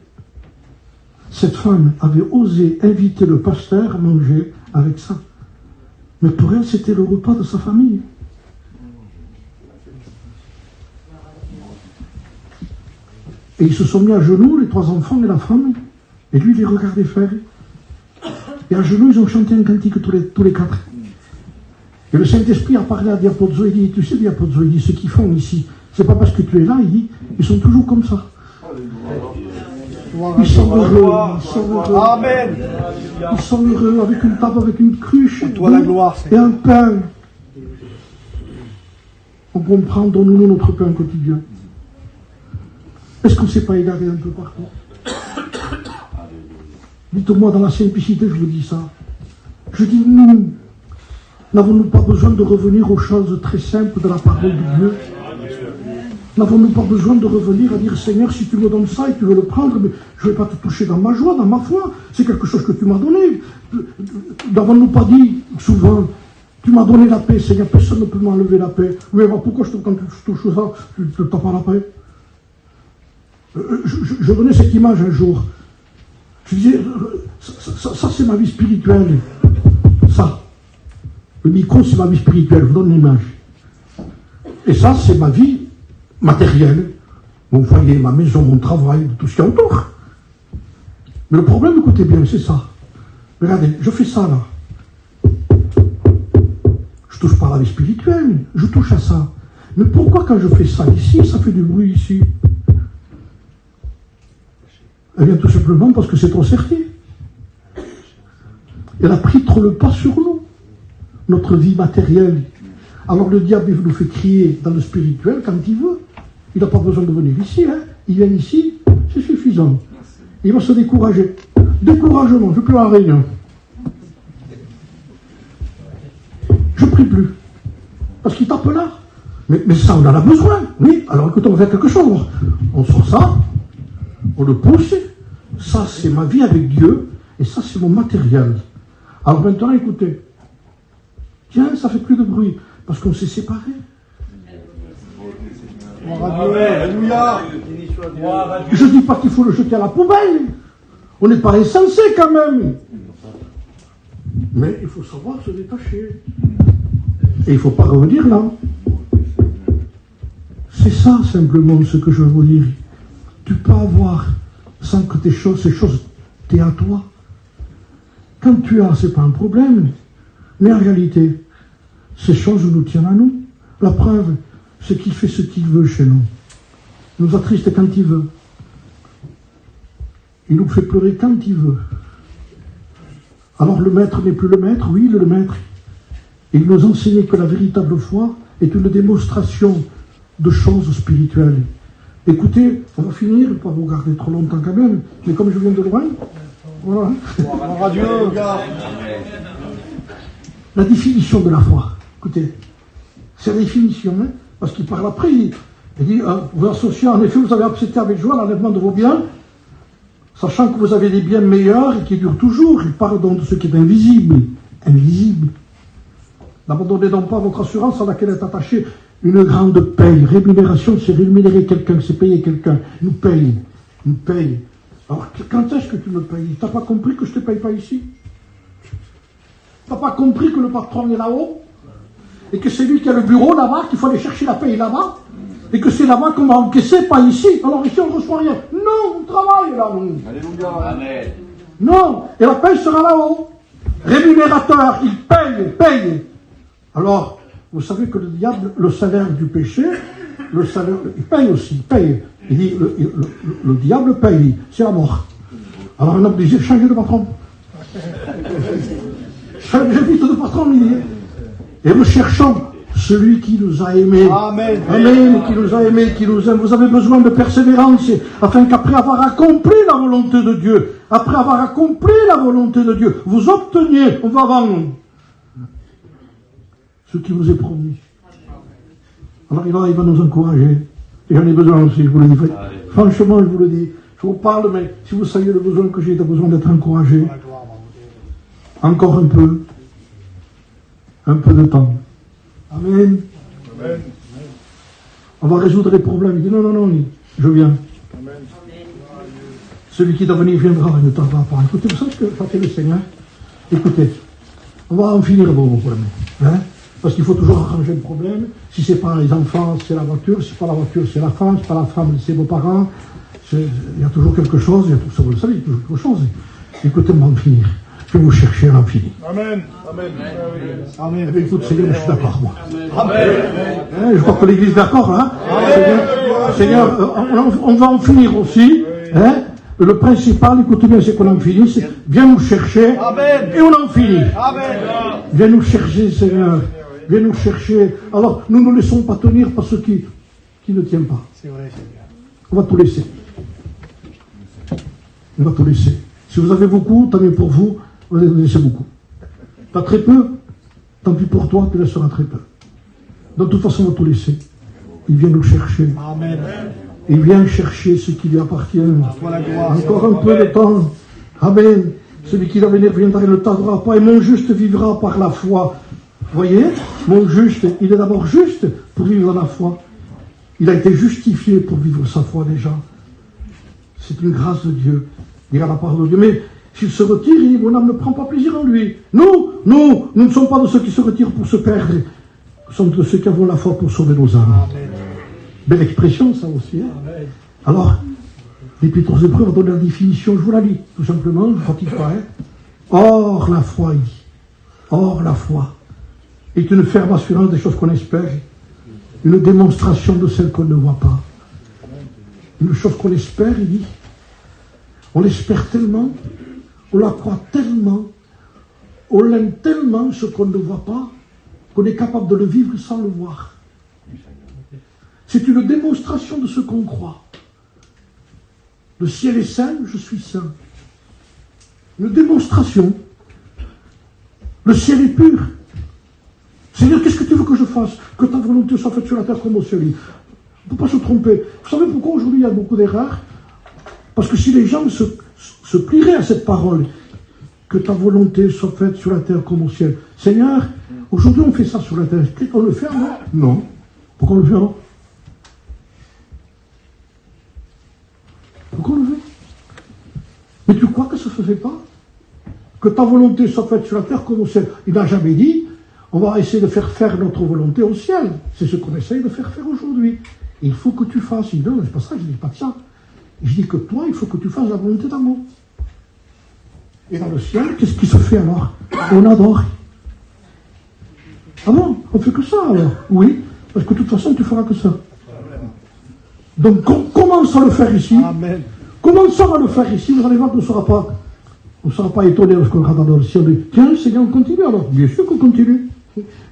Cette femme avait osé inviter le pasteur à manger avec ça. Mais pour elle, c'était le repas de sa famille. Et ils se sont mis à genoux, les 3 enfants et la femme, et lui, il les regardait faire. Et à genoux, ils ont chanté un cantique tous les 4. Et le Saint-Esprit a parlé à Diapozzo, il dit, tu sais Diapozzo, il dit, ce qu'ils font ici, c'est pas parce que tu es là, il dit, ils sont toujours comme ça. Ils sont heureux, ils sont heureux. Amen. Ils sont heureux avec une table, avec une cruche, toi la gloire, et un pain. On comprend, donne-nous notre pain quotidien. Est-ce qu'on ne s'est pas égaré un peu partout? Dites-moi, dans la simplicité, je vous dis ça. Je dis, nous, n'avons-nous pas besoin de revenir aux choses très simples de la parole de Dieu? N'avons-nous pas besoin de revenir à dire, Seigneur, si tu me donnes ça et tu veux le prendre, mais je ne vais pas te toucher dans ma joie, dans ma foi. C'est quelque chose que tu m'as donné. N'avons-nous pas dit souvent, tu m'as donné la paix, Seigneur, personne ne peut m'enlever la paix. Oui, mais pourquoi quand je touche ça, tu ne t'as pas la paix? Je donnais cette image un jour. Je disais, ça c'est ma vie spirituelle. Ça. Le micro, c'est ma vie spirituelle, je vous donne l'image. Et ça, c'est ma vie matérielle. Mon foyer, ma maison, mon travail, tout ce qui entoure. Mais le problème, écoutez bien, c'est ça. Regardez, je fais ça là. Je touche pas à la vie spirituelle, je touche à ça. Mais pourquoi quand je fais ça ici, ça fait du bruit ici? Eh bien, tout simplement parce que c'est trop certi. Elle a pris trop le pas sur nous, notre vie matérielle. Alors le diable il nous fait crier dans le spirituel quand il veut. Il n'a pas besoin de venir ici. Hein. Il vient ici, c'est suffisant. Il va se décourager. Découragement, je ne veux plus en réunion. Je ne prie plus. Parce qu'il tape là. Mais ça, on en a besoin. Oui, alors écoutez, on va faire quelque chose. On sort ça, on le pousse. Ça, c'est ma vie avec Dieu. Et ça, c'est mon matériel. Alors maintenant, écoutez. Tiens, ça fait plus de bruit. Parce qu'on s'est séparés. Alléluia. Je ne dis pas qu'il faut le jeter à la poubelle. On n'est pas insensé quand même. Mais il faut savoir se détacher. Et il ne faut pas revenir là. C'est ça simplement ce que je veux vous dire. Tu peux avoir, sans que ces choses t'aient à toi. Quand tu as, ce n'est pas un problème. Mais en réalité, ces choses nous tiennent à nous. La preuve, c'est qu'il fait ce qu'il veut chez nous. Il nous attriste quand il veut. Il nous fait pleurer quand il veut. Alors le maître n'est plus le maître, oui, il est le maître. Et il nous enseignait que la véritable foi est une démonstration de choses spirituelles. Écoutez, on va finir, je ne vais pas vous garder trop longtemps quand même, mais comme je viens de loin, voilà. La définition de la foi, écoutez, c'est la définition, hein, parce qu'il parle après, il dit, vous associez, en effet, vous avez accepté avec joie l'enlèvement de vos biens, sachant que vous avez des biens meilleurs et qui durent toujours. Il parle donc de ce qui est invisible. Invisible. N'abandonnez donc pas votre assurance à laquelle est attachée une grande paye. Rémunération, c'est rémunérer quelqu'un, c'est payer quelqu'un. Il nous paye. Il nous paye. Alors, quand est-ce que tu me payes? Tu n'as pas compris que je ne te paye pas ici? Tu n'as pas compris que le patron est là-haut? Et que c'est lui qui a le bureau là-bas, qu'il faut aller chercher la paye là-bas? Et que c'est là-bas qu'on va encaisser, pas ici. Alors ici, on ne reçoit rien. Non, on travaille là, nous. Alléluia. Amen. Non, et la paye sera là-haut. Rémunérateur, il paye. Alors, vous savez que le diable, le salaire du péché, le salaire, il paye aussi, il paye. Il dit, le diable paye, c'est la mort. Alors on est obligé de changer de patron. Changer vite de patron, il dit. Et nous cherchons celui qui nous a aimés. Amen. Amen, qui nous a aimés, qui nous aime. Vous avez besoin de persévérance, afin qu'après avoir accompli la volonté de Dieu, vous obteniez, on va avant, ce qui vous est promis. Alors il va nous encourager. Et j'en ai besoin aussi, je vous le dis. Franchement, je vous le dis. Je vous parle, mais si vous saviez le besoin que j'ai besoin d'être encouragé. Encore un peu. Un peu de temps. Amen. Amen. On va résoudre les problèmes. Il dit non, je viens. Amen. Celui qui doit venir viendra, il ne tardera pas. Écoutez, vous savez ce que fait le Seigneur? Écoutez, on va en finir vos problèmes. Hein? Parce qu'il faut toujours arranger le problème. Si ce n'est pas les enfants, c'est la voiture. Si ce n'est pas la voiture, c'est la femme. Si ce n'est pas la femme, c'est vos parents. Il y a toujours quelque chose. Il y a tout ça, vous le savez, il y a toujours quelque chose. Écoutez, on va en finir. Je vais vous chercher à l'infini. Amen. Amen. Amen. Écoute, Seigneur, je suis d'accord, moi. Amen. Hein, je crois que l'Église est d'accord, hein. Seigneur, on va en finir aussi. Hein. Le principal, écoutez bien, c'est qu'on en finisse. Viens nous chercher. Amen. Et on en finit. Amen. Viens nous chercher, Seigneur. Viens nous chercher. Alors, nous ne laissons pas tenir par ceux qui ne tiennent pas. C'est vrai, Seigneur. On va tout laisser. On va tout laisser. Si vous avez beaucoup, tant mieux pour vous. Vous allez laisser beaucoup. Tu as très peu, tant pis pour toi, tu laisseras très peu. De toute façon, on va tout laisser. Il vient nous chercher. Amen. Il vient chercher ce qui lui appartient. Encore un peu de temps. Amen. Celui qui va venir viendra, il ne tardera pas. Et mon juste vivra par la foi. Voyez, mon juste, il est d'abord juste pour vivre dans la foi. Il a été justifié pour vivre sa foi déjà. C'est une grâce de Dieu. Il a la parole de Dieu. Mais s'il se retire, il dit, mon âme ne prend pas plaisir en lui. Nous ne sommes pas de ceux qui se retirent pour se perdre. Nous sommes de ceux qui avons la foi pour sauver nos âmes. Amen. Belle expression, ça aussi. Hein. Alors, l'Épître aux Hébreux va donner la définition, je vous la lis, tout simplement, je ne fatigue pas. Hein. Or, la foi, il dit. Or, la foi est une ferme assurance des choses qu'on espère, une démonstration de celles qu'on ne voit pas. Une chose qu'on espère, il dit, on l'espère tellement, on la croit tellement, On l'aime tellement ce qu'on ne voit pas, qu'on est capable de le vivre sans le voir. C'est une démonstration de ce qu'on croit. Le ciel est saint, je suis saint. Une démonstration. Le ciel est pur. Seigneur, qu'est-ce que tu veux que je fasse? Que ta volonté soit faite sur la terre comme au ciel. Il ne faut pas se tromper. Vous savez pourquoi aujourd'hui il y a beaucoup d'erreurs? Parce que si les gens se plieraient à cette parole, que ta volonté soit faite sur la terre comme au ciel. Seigneur, aujourd'hui on fait ça sur la terre. On le fait alors? Non. Pourquoi on le fait alors? Pourquoi on le fait? Mais tu crois que ça ne se fait pas? Que ta volonté soit faite sur la terre comme au ciel. Il n'a jamais dit, on va essayer de faire notre volonté au ciel. C'est ce qu'on essaye de faire aujourd'hui. Il faut que tu fasses. Il dit, non, c'est pas ça, je ne dis pas de ça. Je dis que toi, il faut que tu fasses la volonté d'amour. Et dans le ciel, qu'est-ce qui se fait alors? On adore. Ah bon? On fait que ça alors? Oui, parce que de toute façon, tu feras que ça. Donc, commence à le faire ici. Amen. Commençons à le faire ici. Vous allez voir qu'on ne sera pas étonné lorsqu'on sera dans le ciel. Tiens, Seigneur, on continue alors. Bien sûr qu'on continue.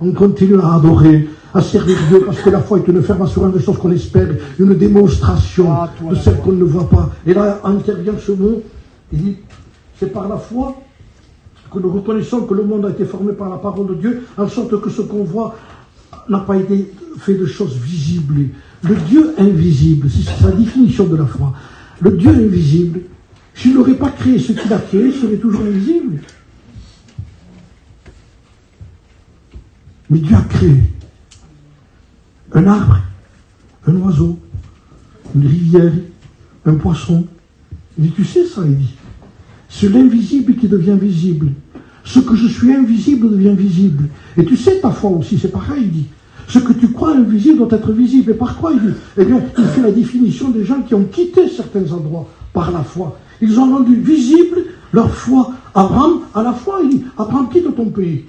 On continue à adorer, à servir Dieu, parce que la foi est une ferme assurance des choses qu'on espère, une démonstration de celles qu'on ne voit pas. Et là intervient ce mot, il dit, c'est par la foi que nous reconnaissons que le monde a été formé par la parole de Dieu, en sorte que ce qu'on voit n'a pas été fait de choses visibles. Le Dieu invisible, c'est sa définition de la foi. Le Dieu invisible, s'il n'aurait pas créé ce qu'il a créé, il serait toujours invisible. Mais Dieu a créé un arbre, un oiseau, une rivière, un poisson. Il dit, tu sais ça, il dit. C'est l'invisible qui devient visible. Ce que je suis invisible devient visible. Et tu sais, ta foi aussi, c'est pareil, il dit. Ce que tu crois invisible doit être visible. Et par quoi il dit? Eh bien, il fait la définition des gens qui ont quitté certains endroits par la foi. Ils ont rendu visible leur foi. Abraham, à la foi, il dit, Abraham, quitte ton pays.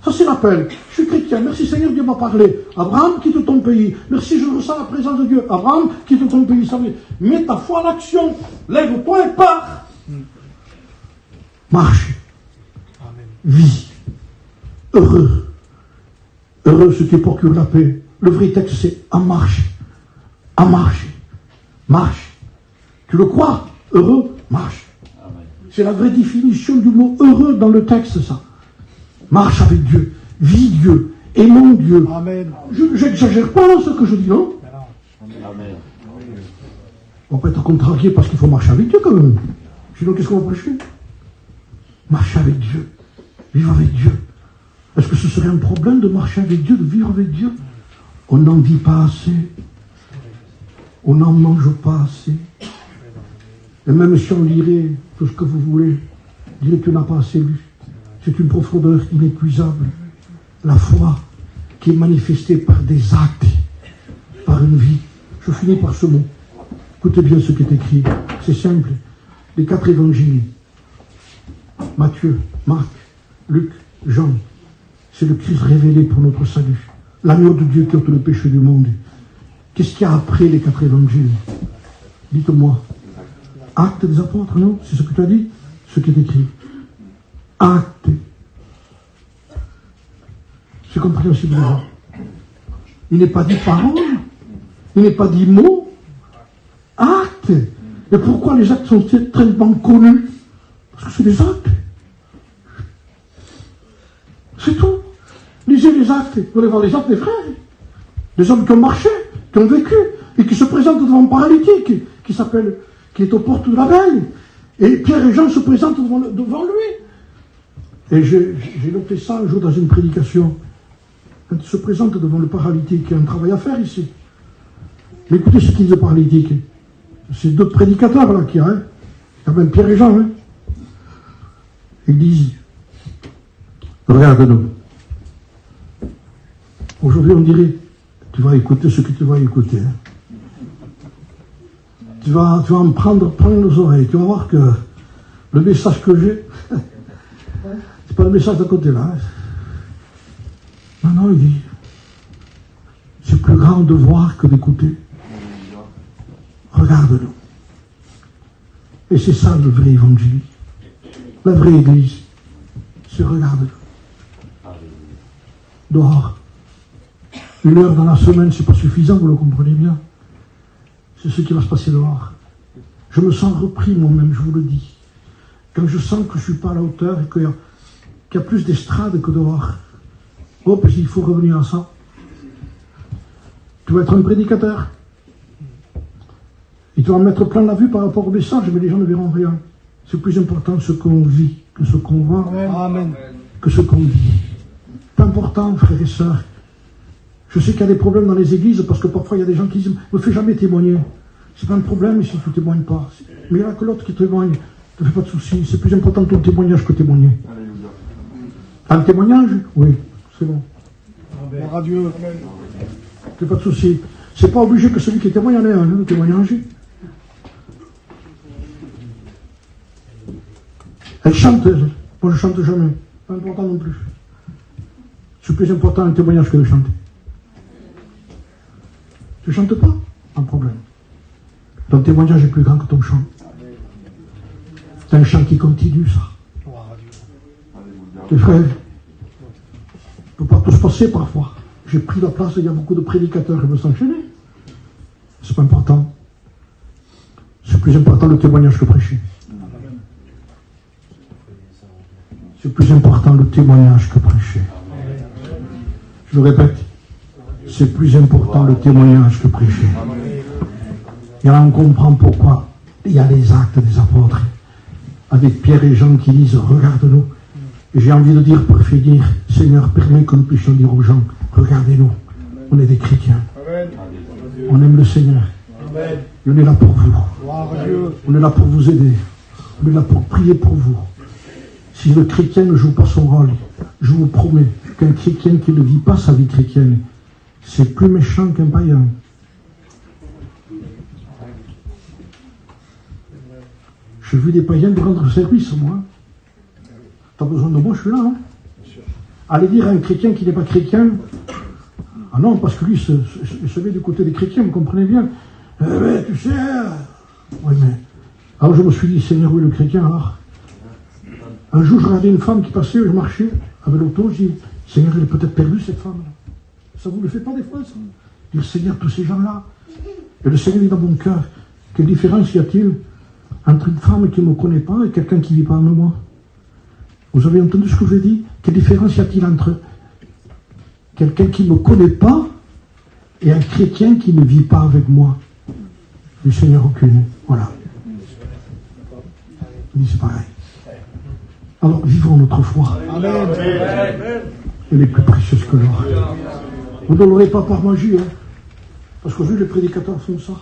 Ça, c'est l'appel. Je suis chrétien. Merci Seigneur, Dieu m'a parlé. Abraham, quitte ton pays. Merci, je ressens la présence de Dieu. Abraham, quitte ton pays. Ça veut dire, mets ta foi à l'action. Lève-toi et pars. Marche. Vis. Heureux. Heureux ceux qui procurent la paix. Le vrai texte, c'est à marche. À marche. Marche. Tu le crois? Heureux, marche. C'est la vraie définition du mot heureux dans le texte, ça. Marche avec Dieu, vis Dieu, aimons Dieu. Amen. Je n'exagère pas dans ce que je dis, non? Amen. On peut être contrarié parce qu'il faut marcher avec Dieu quand même. Sinon, qu'est-ce qu'on va prêcher? Marcher avec Dieu, vivre avec Dieu. Est-ce que ce serait un problème de marcher avec Dieu, de vivre avec Dieu? On n'en vit pas assez. On n'en mange pas assez. Et même si on lirait tout ce que vous voulez, dirait que tu n'as pas assez lu. C'est une profondeur inépuisable. La foi qui est manifestée par des actes, par une vie. Je finis par ce mot. Écoutez bien ce qui est écrit. C'est simple. Les 4 évangiles. Matthieu, Marc, Luc, Jean. C'est le Christ révélé pour notre salut. L'agneau de Dieu qui ôte le péché du monde. Qu'est-ce qu'il y a après les 4 évangiles? Dites-moi. Actes des apôtres, non? C'est ce que tu as dit? Ce qui est écrit. Acte. C'est compréhensible. Il n'est pas dit parole. Il n'est pas dit mot. Acte. Et pourquoi les actes sont tellement connus? Parce que c'est des actes. C'est tout. Lisez les actes. Vous allez voir les actes des frères. Des hommes qui ont marché, qui ont vécu, et qui se présentent devant un paralytique, qui est aux portes de la veille. Et Pierre et Jean se présentent devant lui. Et j'ai noté ça un jour dans une prédication. Quand il se présente devant le paralytique, il y a un travail à faire ici. Mais écoutez ce qu'il dit le paralytique. C'est 2 prédicateurs là qui y a. Hein. Il y a même Pierre et Jean. Hein. Ils disent, regarde-nous. Aujourd'hui on dirait, tu vas écouter ce que tu vas écouter. Hein. Tu vas en prendre les oreilles. Tu vas voir que le message que j'ai, c'est pas le message de côté là. Non, il dit, c'est plus grand de voir que d'écouter. Regarde-nous. Et c'est ça le vrai évangile. La vraie église. c'est regarde. Dehors. 1 heure dans la semaine, c'est pas suffisant, vous le comprenez bien. C'est ce qui va se passer dehors. Je me sens repris moi-même, je vous le dis. Quand je sens que je ne suis pas à la hauteur et qu'il y a plus d'estrade que dehors. Oh, parce qu'il faut revenir à ça. Tu vas être un prédicateur. Et tu vas mettre plein la vue par rapport au message, mais les gens ne verront rien. C'est plus important ce qu'on vit que ce qu'on voit, Amen. que ce qu'on dit. C'est important, frères et sœurs. Je sais qu'il y a des problèmes dans les églises parce que parfois il y a des gens qui disent « ne fais jamais témoigner ». C'est pas un problème si tu ne témoignes pas. Mais il y en a que l'autre qui témoigne. Ne fais pas de soucis. C'est plus important ton témoignage que témoigner. Un témoignage? Oui, c'est bon. Gloire à Dieu. Ne fais pas de soucis. C'est pas obligé que celui qui témoigne en ait un, le témoignage. Elle chante, elle. Moi je chante jamais. Pas important non plus. C'est plus important un témoignage que de chanter. Tu ne chantes pas? Pas de problème. Ton témoignage est plus grand que ton chant. C'est un chant qui continue, ça. Gloire à Dieu. Les frères, ne peut pas tout se passer parfois. J'ai pris la place, il y a beaucoup de prédicateurs qui veulent s'enchaîner. C'est pas important. C'est plus important le témoignage que prêcher. C'est plus important le témoignage que prêcher. Je le répète, c'est plus important le témoignage que prêcher. Et là on comprend pourquoi il y a les actes des apôtres, avec Pierre et Jean qui disent « Regarde-nous ». Et j'ai envie de dire, pour finir, Seigneur, permets que nous puissions dire aux gens « Regardez-nous, on est des chrétiens, on aime le Seigneur, et on est là pour vous, Gloire à Dieu. on est là pour vous aider, on est là pour prier pour vous ». Si le chrétien ne joue pas son rôle, je vous promets qu'un chrétien qui ne vit pas sa vie chrétienne, c'est plus méchant qu'un païen. J'ai vu des païens de rendre service, moi. T'as besoin de moi, je suis là. Hein. Allez dire à un chrétien qui n'est pas chrétien, ah non, parce que lui se met du côté des chrétiens, vous comprenez bien. Mais tu sais, oui, mais... Alors je me suis dit, Seigneur, oui, le chrétien, alors. Un jour, je regardais une femme qui passait, je marchais avec l'auto, je dis, Seigneur, elle est peut-être perdue, cette femme. Ça vous le fait pas des fois, ça? Dire, Seigneur, tous ces gens-là. Et le Seigneur dit dans mon cœur, quelle différence y a-t-il entre une femme qui ne me connaît pas et quelqu'un qui ne vit pas avec moi? Vous avez entendu ce que je dis? Quelle différence y a-t-il entre quelqu'un qui ne me connaît pas et un chrétien qui ne vit pas avec moi? Le Seigneur, aucune. Voilà. Il dit, c'est pareil. Alors, vivons notre foi. Amen. Elle est plus précieuse que l'or. Vous ne l'aurez pas par magie, hein, parce qu'aujourd'hui, les prédicateurs font ça.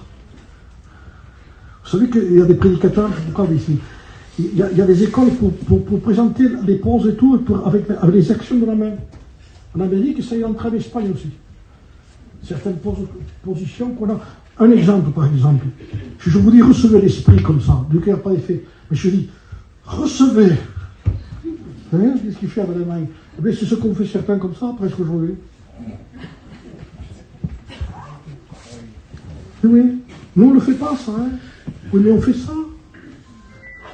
Vous savez qu'il y a des prédicateurs, regardez ici, il y a des écoles pour présenter les poses et tout, avec les actions de la main. En Amérique, ça y est entré en Espagne aussi. Certaines positions qu'on a. Un exemple, par exemple. Si je vous dis recevez l'esprit comme ça, du cœur pas effet, mais je dis recevez. Hein, qu'est-ce qu'il fait avec les mains? Eh bien, c'est ce qu'on fait certains comme ça, presque aujourd'hui. Oui, nous on ne le fait pas ça. Hein. Oui, mais on fait ça.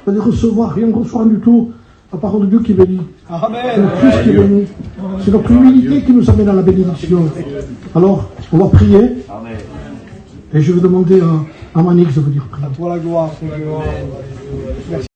C'est-à-dire recevoir, rien de recevoir du tout. La parole de Dieu qui bénit. Amen. C'est le Christ qui est béni. C'est notre humilité qui nous amène à la bénédiction. Alors, on va prier. Et je vais demander à Manix de venir prier. À toi la gloire, Seigneur. Merci.